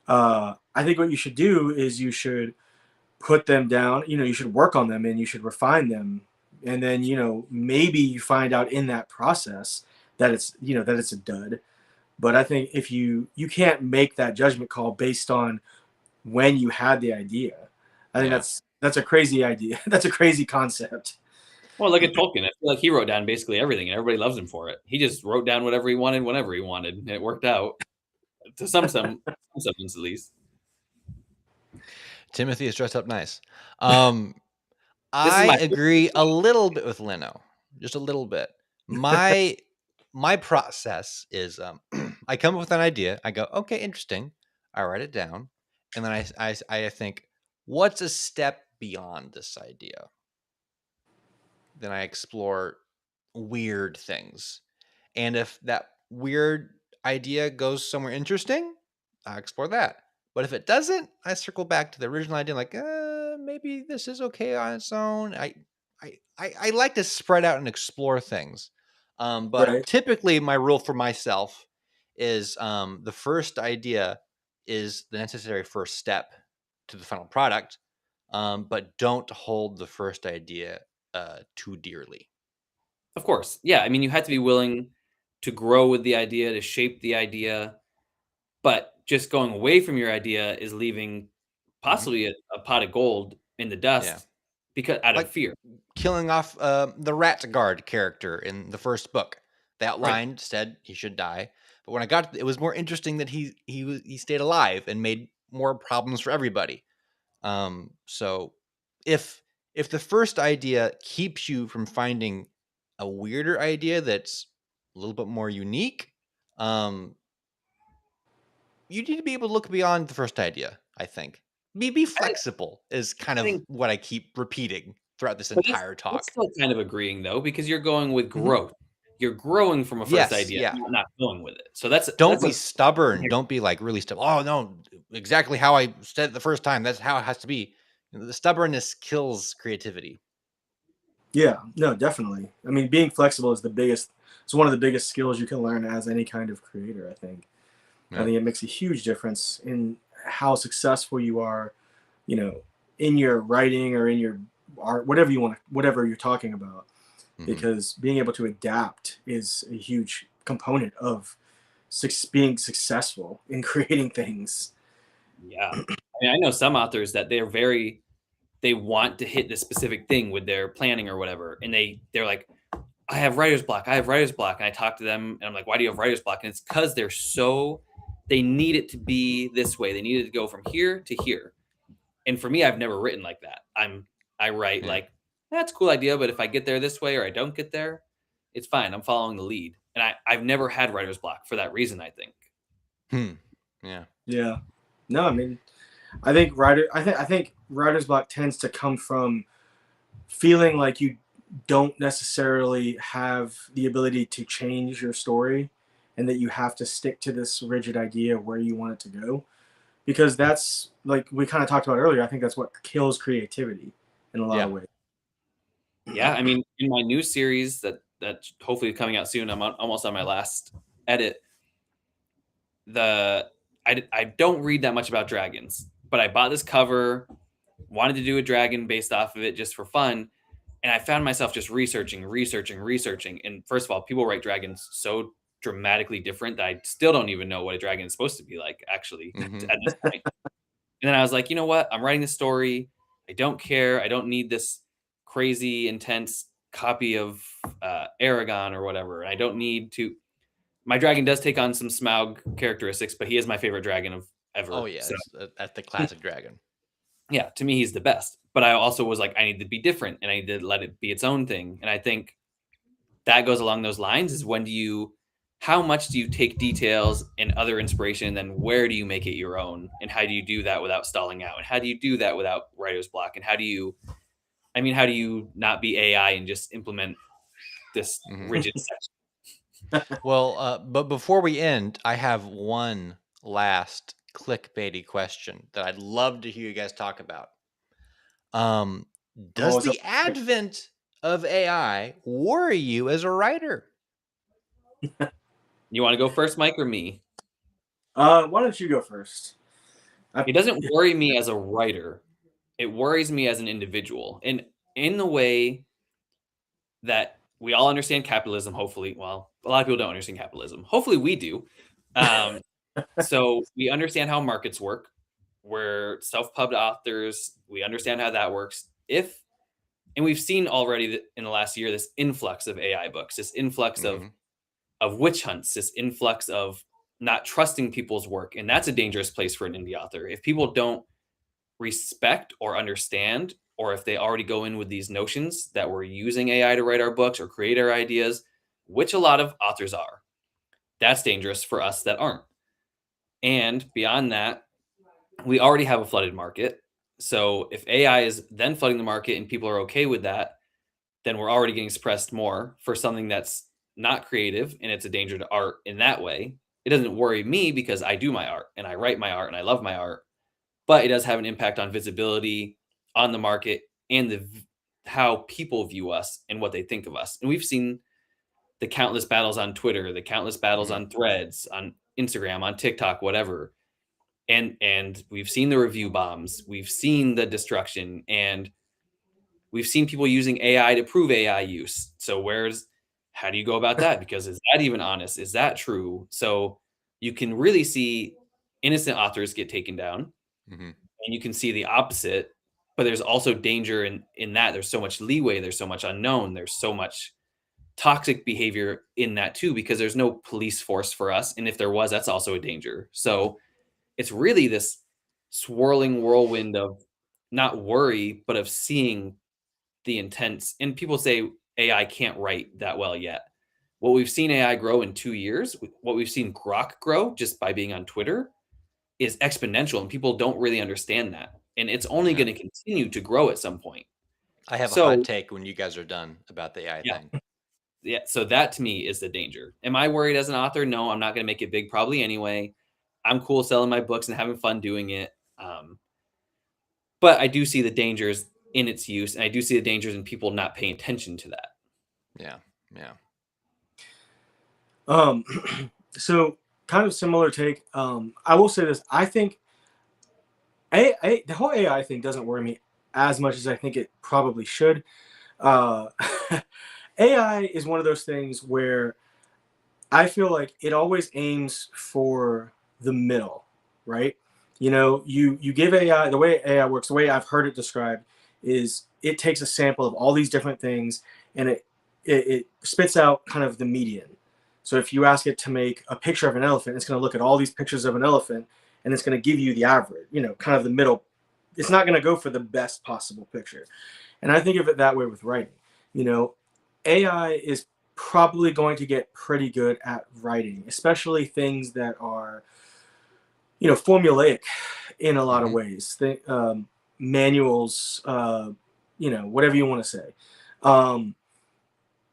I think what you should do is you should put them down. You should work on them and you should refine them, and then maybe you find out in that process that it's a dud. But I think if you can't make that judgment call based on when you had the idea. I think Yeah. that's a crazy idea. That's a crazy concept. Well, look at Tolkien. I feel like he wrote down basically everything, and everybody loves him for it. He just wrote down whatever he wanted, whenever he wanted, and it worked out to some substance at least. Timothy is dressed up nice. Um, This is I my agree a little bit with Leno, just a little bit. My my process is I come up with an idea. I go, okay, interesting. I write it down, and then I think, what's a step beyond this idea? Then I explore weird things. And if that weird idea goes somewhere interesting, I explore that. But if it doesn't, I circle back to the original idea, like, maybe this is okay on its own. I like to spread out and explore things. But Right. typically, my rule for myself is the first idea is the necessary first step to the final product, but don't hold the first idea too dearly. Of course. Yeah. I mean, you have to be willing to grow with the idea, to shape the idea, but just going away from your idea is leaving Hmm. possibly a pot of gold in the Yeah. dust because out of Like fear. killing off the rat guard character in the first book. The Right. outline said he should die, but when I got it was more interesting that he stayed alive and made more problems for everybody. So if the first idea keeps you from finding a weirder idea that's a little bit more unique, um, you need to be able to look beyond the first idea. I think be I think, flexible is kind I of think what I keep repeating throughout this but entire that's talk. still kind of agreeing though, because you're going with Mhm. growth. You're growing from a first Yes, idea, yeah. not going with it. So that's Don't that's be a stubborn. Don't be like really stubborn. Oh no, exactly how I said it the first time. That's how it has to be. The stubbornness kills creativity. Yeah, no, definitely. I mean, being flexible is the biggest. It's one of the biggest skills you can learn as any kind of creator. I think. I Yeah. think it makes a huge difference in how successful you are, you know, in your writing or in your art, whatever you want, whatever you're talking about. Hmm. Because being able to adapt is a huge component of being successful in creating things. yeah. I mean, I know some authors that they want to hit this specific thing with their planning or whatever, and they're like, I have writer's block. I have writer's block. And I talk to them and I'm like, why do you have writer's block? And it's because they need it to be this way. They need it to go from here to here. And for me, I've never written like that. I write Yeah. like, that's a cool idea, but if I get there this way or I don't get there, it's fine. I'm following the lead. And I've never had writer's block for that reason, I think. Hmm. Yeah. Yeah. No, I mean, I think writer's block tends to come from feeling like you don't necessarily have the ability to change your story and that you have to stick to this rigid idea of where you want it to go, because that's like we kind of talked about earlier. I think that's what kills creativity in a lot Yeah. of ways. Yeah. I mean, in my new series that hopefully is coming out soon, almost on my last edit. I don't read that much about dragons, but I bought this cover, wanted to do a dragon based off of it just for fun. And I found myself just researching. And first of all, people write dragons so dramatically different that I still don't even know what a dragon is supposed to be like, actually, Hmm. at this point. And then I was like, you know what? I'm writing this story. I don't care. I don't need this crazy, intense copy of Aragon or whatever. I don't need to. My dragon does take on some Smaug characteristics, but he is my favorite dragon of Oh ever. yeah. So That's the classic dragon. yeah, to me, he's the best. But I also was like, I need to be different and I need to let it be its own thing. And I think that goes along those lines is how much do you take details and other inspiration, and then where do you make it your own? And how do you do that without stalling out? And how do you do that without writer's block? And how do you not be AI and just implement this Hmm. rigid section? Well, but before we end, I have one last clickbaity question that I'd love to hear you guys talk about. Um, Oh, does so the advent of AI worry you as a writer? You want to go first, Mike, or me? why don't you go first? It doesn't worry me as a writer. It worries me as an individual. And in the way that we all understand capitalism, hopefully. Well, a lot of people don't understand capitalism. Hopefully we do. Um, so we understand how markets work. We're self-pubbed authors. We understand how that works. And we've seen already that in the last year this influx of AI books, this influx Hmm. of witch hunts, this influx of not trusting people's work, and that's a dangerous place for an indie author. If people don't respect or understand, or if they already go in with these notions that we're using AI to write our books or create our ideas, which a lot of authors are, that's dangerous for us that aren't. And beyond that, we already have a flooded market. So if AI is then flooding the market and people are okay with that, then we're already getting suppressed more for something that's not creative and it's a danger to art in that way. It doesn't worry me because I do my art and I write my art and I love my art, but it does have an impact on visibility, on the market, and how people view us and what they think of us. And we've seen the countless battles on Twitter, the countless battles Mhm. on Threads, on Instagram, on TikTok, whatever. And we've seen the review bombs, we've seen the destruction, and we've seen people using AI to prove AI use. So how do you go about that? Because is that even honest? Is that true? So you can really see innocent authors get taken down, Mhm. and you can see the opposite. But there's also danger in that. There's so much leeway. There's so much unknown. There's so much toxic behavior in that too, because there's no police force for us. And if there was, that's also a danger. So it's really this swirling whirlwind of not worry, but of seeing the intense. And people say AI can't write that well yet. What we've seen AI grow in 2 years, what we've seen Grok grow just by being on Twitter is exponential, and people don't really understand that. And it's only Yeah. going to continue to grow at some point. I have a hot So, take when you guys are done about the AI yeah, thing. yeah. So that to me is the danger. Am I worried as an author? No, I'm not going to make it big probably anyway. I'm cool selling my books and having fun doing it. But I do see the dangers in its use, and I do see the dangers in people not paying attention to that. Yeah. Yeah. Um, so kind of similar take. I will say this. I think the whole AI thing doesn't worry me as much as I think it probably should. Uh, AI is one of those things where I feel like it always aims for the middle, right? You know, you give AI, the way AI works, the way I've heard it described is it takes a sample of all these different things and it spits out kind of the median. So if you ask it to make a picture of an elephant, it's going to look at all these pictures of an elephant and it's going to give you the average, you know, kind of the middle. It's not going to go for the best possible picture. And I think of it that way with writing. You know, AI is probably going to get pretty good at writing, especially things that are, you know, formulaic in a lot of Mhm. ways. Manuals, you know, whatever you want to say. Um,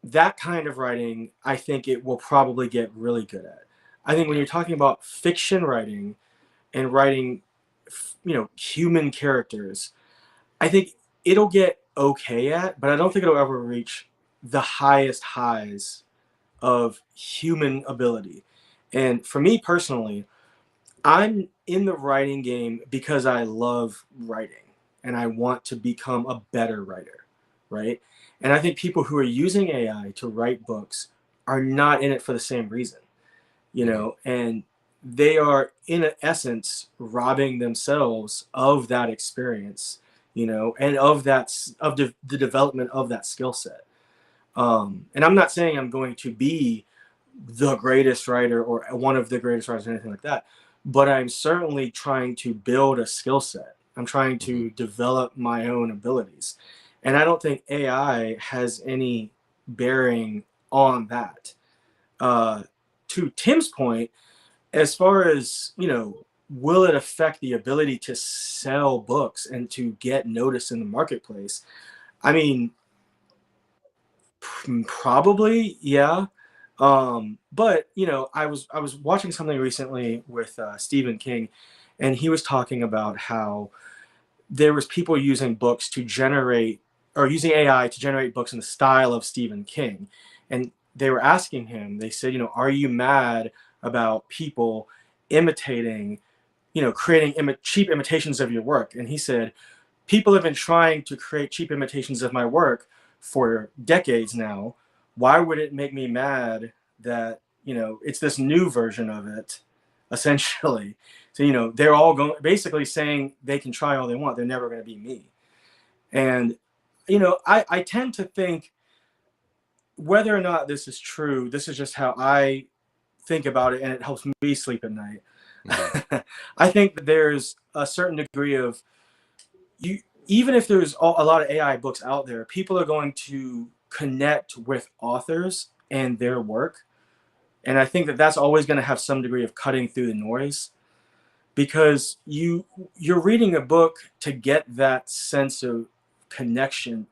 that kind of writing, I think it will probably get really good at. I think when Yeah. you're talking about fiction writing and writing, you know, human characters, I think it'll get okay at, but I don't think it'll ever reach the highest highs of human ability. And for me personally, I'm in the writing game because I love writing and I want to become a better writer, right? And I think people who are using AI to write books are not in it for the same reason, you Mhm. know, and they are in essence robbing themselves of that experience, you know, and of the development of that skill set. And I'm not saying I'm going to be the greatest writer or one of the greatest writers or anything like that, but I'm certainly trying to build a skill set. I'm trying Mhm. to develop my own abilities. And I don't think AI has any bearing on that. Uh, to Tim's point, as far as, you know, will it affect the ability to sell books and to get noticed in the marketplace? I mean, probably, yeah. But you know, I was watching something recently with Stephen King, and he was talking about how there was people using books to generate or using AI to generate books in the style of Stephen King, and they were asking him. They said, you know, are you mad about people imitating, you know, creating cheap imitations of your work? And he said, people have been trying to create cheap imitations of my work for decades now. Why would it make me mad that, you know, it's this new version of it, essentially? So, you know, they're all going basically saying they can try all they want. They're never going to be me. And, you know, I tend to think whether or not this is true, this is just how I think about it and it helps me sleep at night. Mhm. I think that there's a certain degree of you, even if there's a lot of AI books out there, people are going to connect with authors and their work. And I think that that's always going to have some degree of cutting through the noise because you're reading a book to get that sense of connection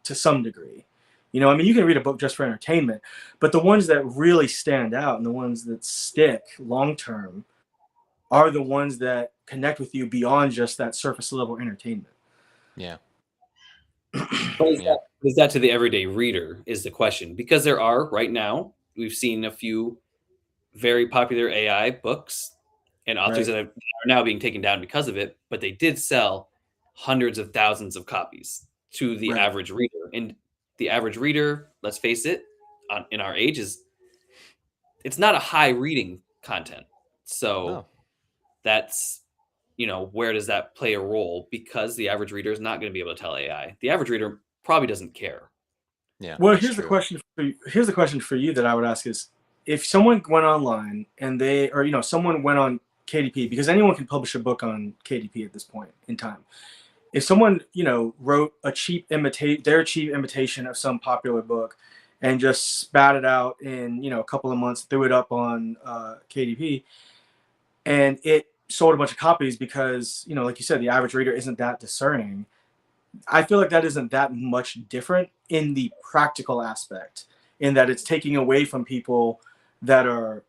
to some degree. You know, I mean, you can read a book just for entertainment, but the ones that really stand out and the ones that stick long term are the ones that connect with you beyond just that surface level entertainment. Yeah. But Yeah. is that to the everyday reader is the question? Because there are right now, we've seen a few very popular AI books and authors Right. that are now being taken down because of it, but they did sell hundreds of thousands of copies to the Right. average reader. And the average reader, let's face it, in our age it's not a high reading content. So No. that's where does that play a role? Because the average reader is not going to be able to tell AI. The average reader probably doesn't care. Yeah, Well, that's true. here's the question for you that I would ask is, if someone went online and someone went on KDP, because anyone can publish a book on KDP at this point in time. If someone, wrote their cheap imitation of some popular book and just spat it out in, a couple of months, threw it up on KDP, and it sold a bunch of copies because, like you said, the average reader isn't that discerning. I feel like that isn't that much different in the practical aspect, in that it's taking away from people that are,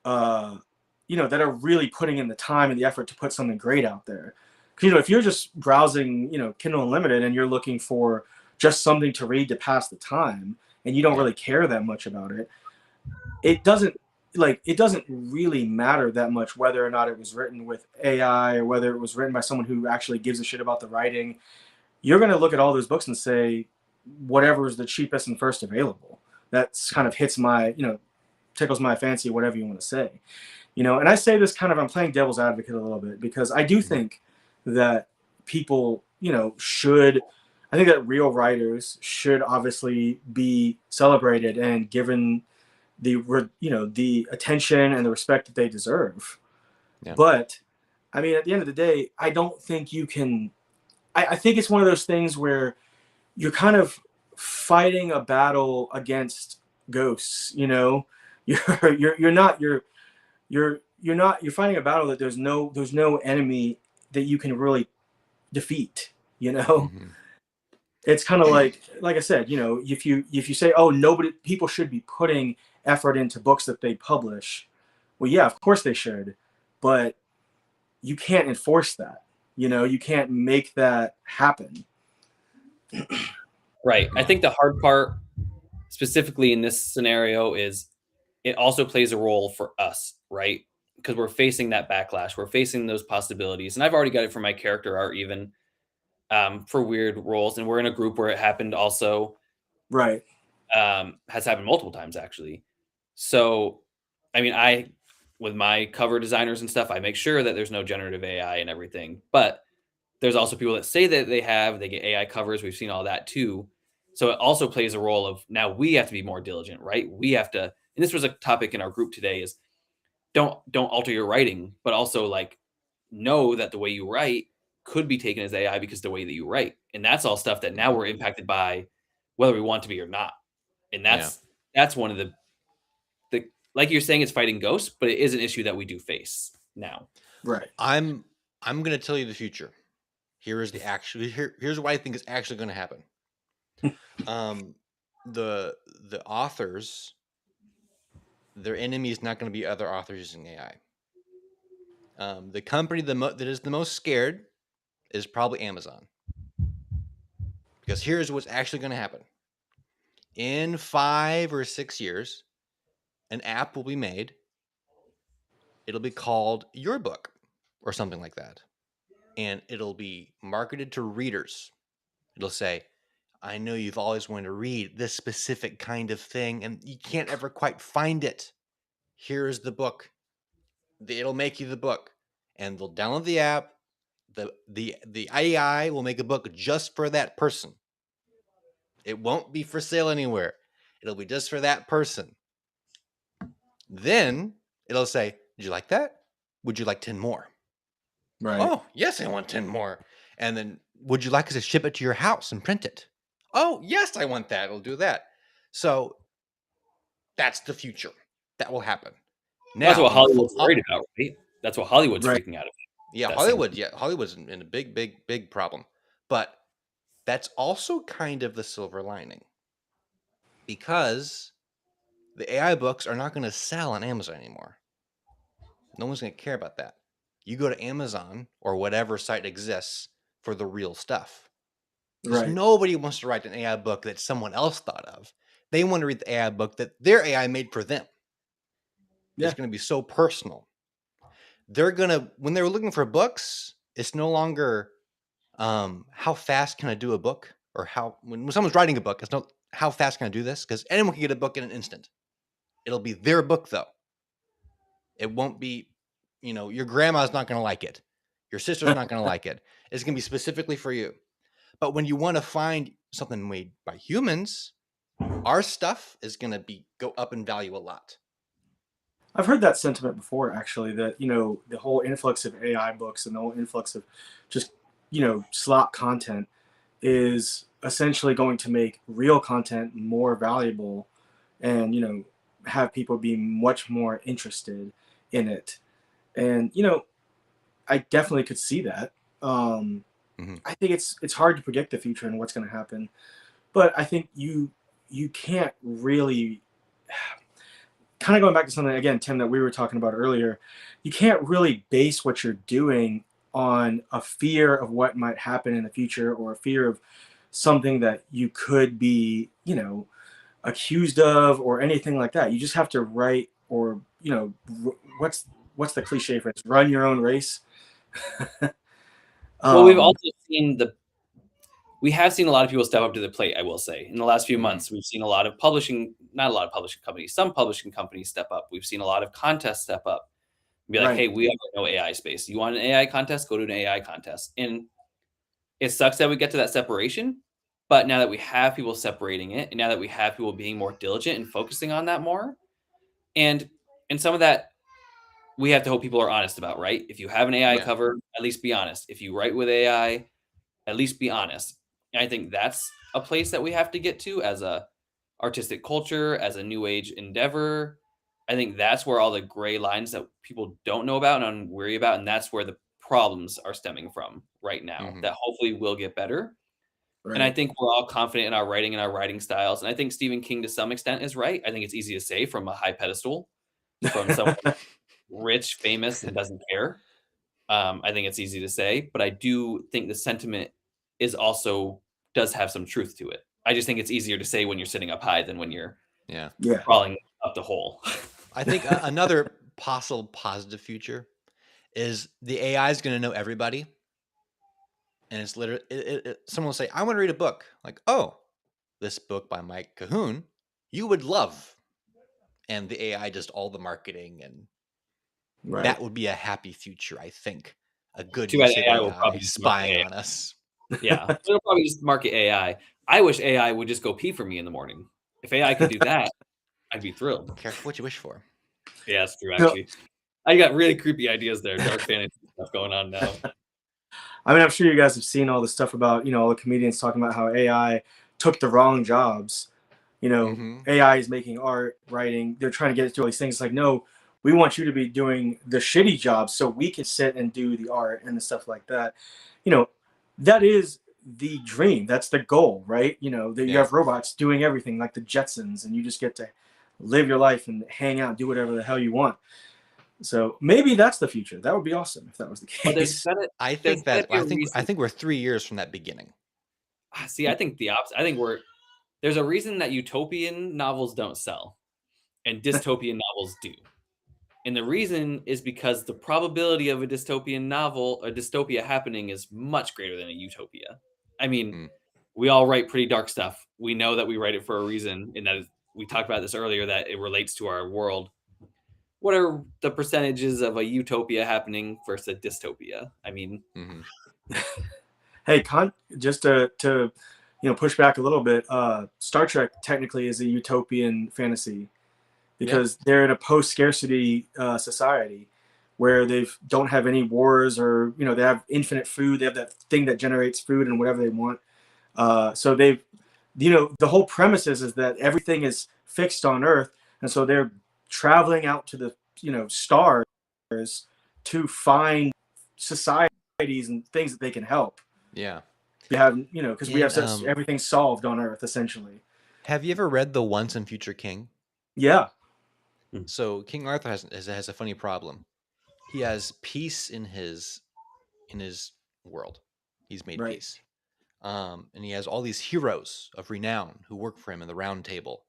that are really putting in the time and the effort to put something great out there. Because, if you're just browsing, Kindle Unlimited and you're looking for just something to read to pass the time, and you don't Yeah. really care that much about it, it doesn't really matter that much whether or not it was written with AI or whether it was written by someone who actually gives a shit about the writing. You're going to look at all those books and say, whatever is the cheapest and first available. That's kind of tickles my fancy, whatever you want to say. And I say this kind of, I'm playing devil's advocate a little bit, because I do think that people, I think that real writers should obviously be celebrated and given the attention and the respect that they deserve. Yeah. But I mean, at the end of the day, I don't think you can. I think it's one of those things where you're kind of fighting a battle against ghosts. You're fighting a battle that there's no enemy that you can really defeat. Mm-hmm. It's kind of like I said, if you say, oh, people should be putting effort into books that they publish. Well, yeah, of course they should, but you can't enforce that. You can't make that happen. Right. I think the hard part, specifically in this scenario, is it also plays a role for us, right? Because we're facing that backlash, we're facing those possibilities, and I've already got it for my character art, even for weird roles, and we're in a group where it happened also. Right. Has happened multiple times actually. So, I mean, with my cover designers and stuff, I make sure that there's no generative AI and everything. But there's also people that say that they get AI covers. We've seen all that too. So it also plays a role of, now we have to be more diligent, right? We have to, and this was a topic in our group today, is don't alter your writing, but also like know that the way you write could be taken as AI because the way that you write. And that's all stuff that now we're impacted by, whether we want to be or not. And that's one of the like you're saying, it's fighting ghosts, but it is an issue that we do face now. Right. I'm going to tell you the future. Here's what I think is actually going to happen. The authors, their enemy is not going to be other authors using AI. The company that is the most scared is probably Amazon, because here's what's actually going to happen. In 5 or 6 years, an app will be made. It'll be called Your Book or something like that, and it'll be marketed to readers. It'll say, I know you've always wanted to read this specific kind of thing and you can't ever quite find it. Here's the book. It'll make you the book. And they'll download the app. The AI will make a book just for that person. It won't be for sale anywhere. It'll be just for that person. Then it'll say, did you like that? Would you like 10 more? Right. Oh, yes, I want 10 more. And then, would you like us to ship it to your house and print it? Oh, yes, I want that. It'll do that. So that's the future. That will happen. Now, That's what Hollywood's worried about, right? That's what Hollywood's Right. freaking out about. Yeah, That same Hollywood's in a big problem. But that's also kind of the silver lining, because the AI books are not going to sell on Amazon anymore. No one's going to care about that. You go to Amazon or whatever site exists for the real stuff. Because Right. nobody wants to write an AI book that someone else thought of. They want to read the AI book that their AI made for them. Yeah. It's going to be so personal. They're going to, when they're looking for books, it's no longer how fast can I do a book, or when someone's writing a book, it's not how fast can I do this, because anyone can get a book in an instant. It'll be their book though. It won't be, your grandma's not going to like it. Your sister's not going to like it. It's going to be specifically for you. But when you want to find something made by humans, our stuff is going to go up in value a lot. I've heard that sentiment before, actually, that, the whole influx of AI books and the whole influx of just, slop content is essentially going to make real content more valuable and, have people be much more interested in it. And, I definitely could see that. I think it's hard to predict the future and what's going to happen, but I think you can't really, kind of going back to something again, Tim, that we were talking about earlier. You can't really base what you're doing on a fear of what might happen in the future, or a fear of something that you could be, accused of, or anything like that. You just have to write, or what's the cliche phrase? Run your own race. Well, we've also seen we have seen a lot of people step up to the plate, I will say. In the last few months, we've seen not a lot of publishing companies, some publishing companies step up. We've seen a lot of contests step up and be like, Right. hey, we have no AI space. You want an AI contest? Go to an AI contest. And it sucks that we get to that separation. But now that we have people separating it, and now that we have people being more diligent and focusing on that more, and some of that we have to hope people are honest about, right? If you have an AI cover, at least be honest. If you write with AI, at least be honest. And I think that's a place that we have to get to as a artistic culture, as a new age endeavor. I think that's where all the gray lines that people don't know about and worry about, and that's where the problems are stemming from right now, that hopefully will get better. Right. And I think we're all confident in our writing and our writing styles. And I think Stephen King, to some extent, is right. I think it's easy to say from a high pedestal, from someone rich, famous, and doesn't care. I think it's easy to say, but I do think the sentiment does have some truth to it. I just think it's easier to say when you're sitting up high than when you're crawling up the hole. I think another possible positive future is the AI is going to know everybody. And it's literally, someone will say, I want to read a book. Like, oh, this book by Mike Cahoon, you would love. And the AI does all the marketing, and that would be a happy future, I think. A good use of AI will probably spying on us. Yeah, it'll probably just market AI. I wish AI would just go pee for me in the morning. If AI could do that, I'd be thrilled. Careful what you wish for. Yeah, that's true, actually. I got really creepy ideas there. Dark fantasy stuff going on now. I mean, I'm sure you guys have seen all the stuff about, all the comedians talking about how AI took the wrong jobs. AI is making art, writing. They're trying to get it to all these things. It's like, no, we want you to be doing the shitty jobs so we can sit and do the art and the stuff like that. That is the dream. That's the goal, right? You have robots doing everything like the Jetsons, and you just get to live your life and hang out, do whatever the hell you want. So maybe that's the future. That would be awesome if that was the case. I think we're 3 years from that beginning. See, I think the opposite. I think there's a reason that utopian novels don't sell and dystopian novels do. And the reason is because the probability of a dystopian novel, a dystopia happening, is much greater than a utopia. I mean, we all write pretty dark stuff. We know that we write it for a reason, and that we talked about this earlier, that it relates to our world. What are the percentages of a utopia happening versus a dystopia? I mean, hey, just to push back a little bit. Star Trek technically is a utopian fantasy, because they're in a post-scarcity society where they don't have any wars, or they have infinite food. They have that thing that generates food and whatever they want. So they've, the whole premise is that everything is fixed on Earth, and so they're traveling out to the stars to find societies and things that they can help. Yeah. We have, because we have everything solved on Earth essentially. Have you ever read The Once and Future King? Yeah. So King Arthur has a funny problem. He has peace in his world. He's made peace. And he has all these heroes of renown who work for him in the Round Table,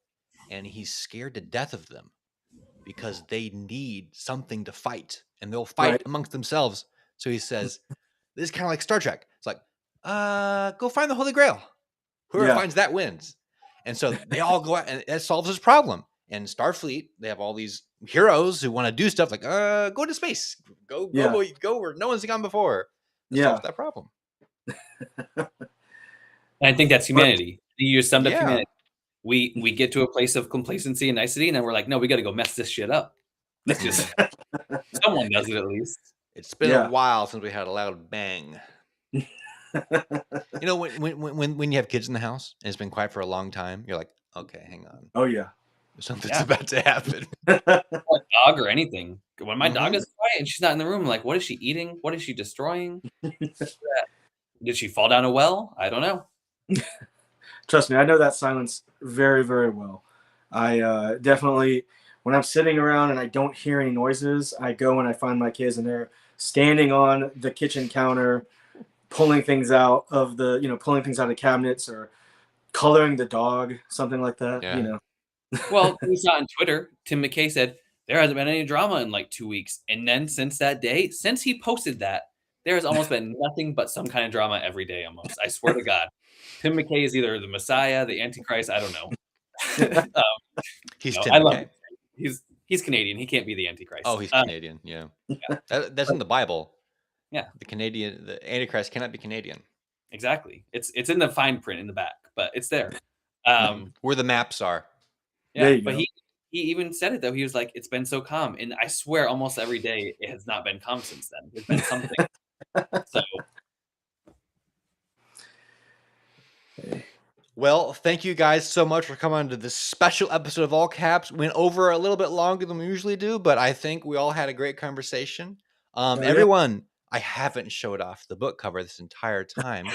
and he's scared to death of them because they need something to fight, and they'll fight amongst themselves. So he says, "This is kind of like Star Trek. It's like, go find the Holy Grail. Whoever finds that wins." And so they all go out, and that solves his problem. And Starfleet, they have all these heroes who want to do stuff like, go to space, go where no one's gone before. That solves that problem. And I think that's humanity. You just summed up humanity. We get to a place of complacency and nicety, and then we're like, no, we got to go mess this shit up. Let's just someone does it at least. It's been a while since we had a loud bang. When you have kids in the house and it's been quiet for a long time, you're like, okay, hang on. Oh yeah, something's about to happen. Or a dog or anything. When my dog is quiet and she's not in the room, I'm like, what is she eating? What is she destroying? Did she fall down a well? I don't know. Trust me, I know that silence very, very well. I definitely, when I'm sitting around and I don't hear any noises, I go and I find my kids and they're standing on the kitchen counter, pulling things out of pulling things out of cabinets or coloring the dog, something like that. Well, we saw on Twitter, Tim McKay said there hasn't been any drama in like 2 weeks, and then since that day, since he posted that, there has almost been nothing but some kind of drama every day. Almost, I swear to God, Tim McKay is either the Messiah, the Antichrist. I don't know. He's Tim McKay. He's Canadian. He can't be the Antichrist. Oh, he's Canadian. Yeah. That's in the Bible. Yeah, the Antichrist cannot be Canadian. Exactly. It's in the fine print in the back, but it's there. Where the maps are. Yeah, but he even said it though. He was like, "It's been so calm," and I swear, almost every day it has not been calm since then. There's been something. So. Well, thank you guys so much for coming on to this special episode of All Caps. Went over a little bit longer than we usually do, but I think we all had a great conversation. Everyone, I haven't showed off the book cover this entire time.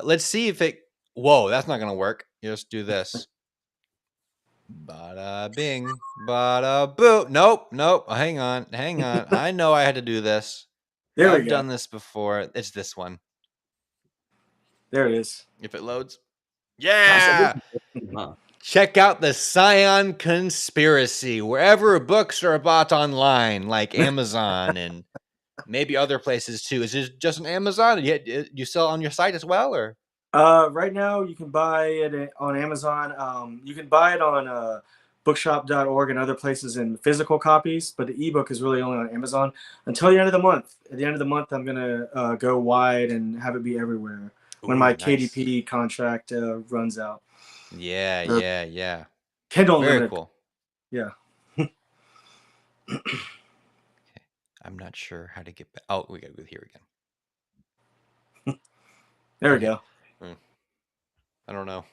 Let's see if it... Whoa, that's not going to work. You just do this. Bada bing, bada boo. Nope. Hang on. I know I had to do this. I've done this before. It's this one. There it is. If it loads. Yeah. Check out the SCION Conspiracy wherever books are bought online, like Amazon and maybe other places too. Is it just on Amazon? You sell on your site as well, or? Right now you can buy it on Amazon. You can buy it on bookshop.org and other places in physical copies, but the ebook is really only on Amazon until the end of the month. At the end of the month, I'm gonna go wide and have it be everywhere when my KDP contract runs out. Yeah. Kindle Very Unlimited. cool. Yeah. Okay. I'm not sure how to get back. Oh, we got to go here again. There we go. I don't know.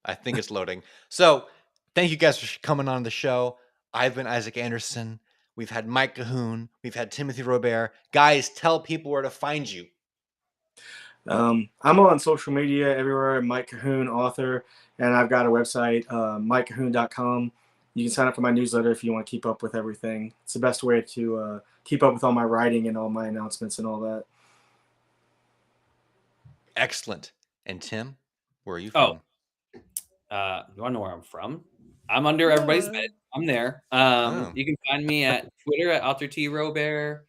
I think it's loading. So thank you guys for coming on the show. I've been Isaac Anderson. We've had Mike Cahoon. We've had Timothy Robert. Guys, tell people where to find you. I'm on social media everywhere. Mike Cahoon, author. And I've got a website, mikecahoon.com. You can sign up for my newsletter if you want to keep up with everything. It's the best way to keep up with all my writing and all my announcements and all that. Excellent. And Tim, where are you from? You want to know where I'm from? I'm under everybody's bed. I'm there. You can find me at Twitter at Author T Robert,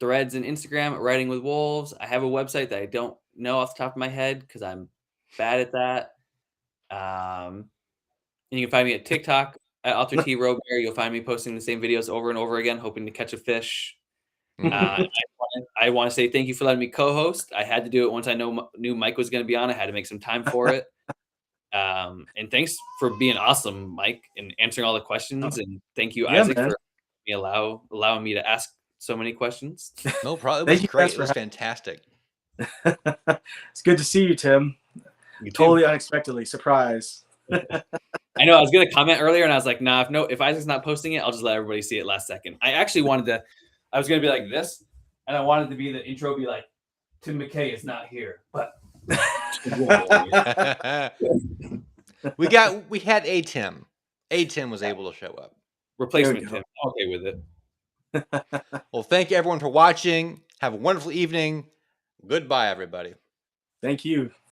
Threads and Instagram at Writing with Wolves. I have a website that I don't know off the top of my head because I'm bad at that. And you can find me at TikTok at Author T Robert. You'll find me posting the same videos over and over again, hoping to catch a fish. I want to say thank you for letting me co-host. I had to do it once I knew Mike was going to be on. I had to make some time for it. And thanks for being awesome, Mike, and answering all the questions. And thank you, Isaac, for allowing me to ask so many questions. No problem. It was great. It was fantastic. It's good to see you, Tim. Totally unexpectedly. Surprise. I know. I was going to comment earlier, and I was like, nah, if Isaac's not posting it, I'll just let everybody see it last second. I actually wanted to I was gonna be like this, and I wanted to be the intro, be like, Tim McKay is not here, but we had a Tim. A Tim was able to show up. replacement Tim. I'm okay with it. Well, thank you everyone for watching. Have a wonderful evening. Goodbye, everybody. Thank you.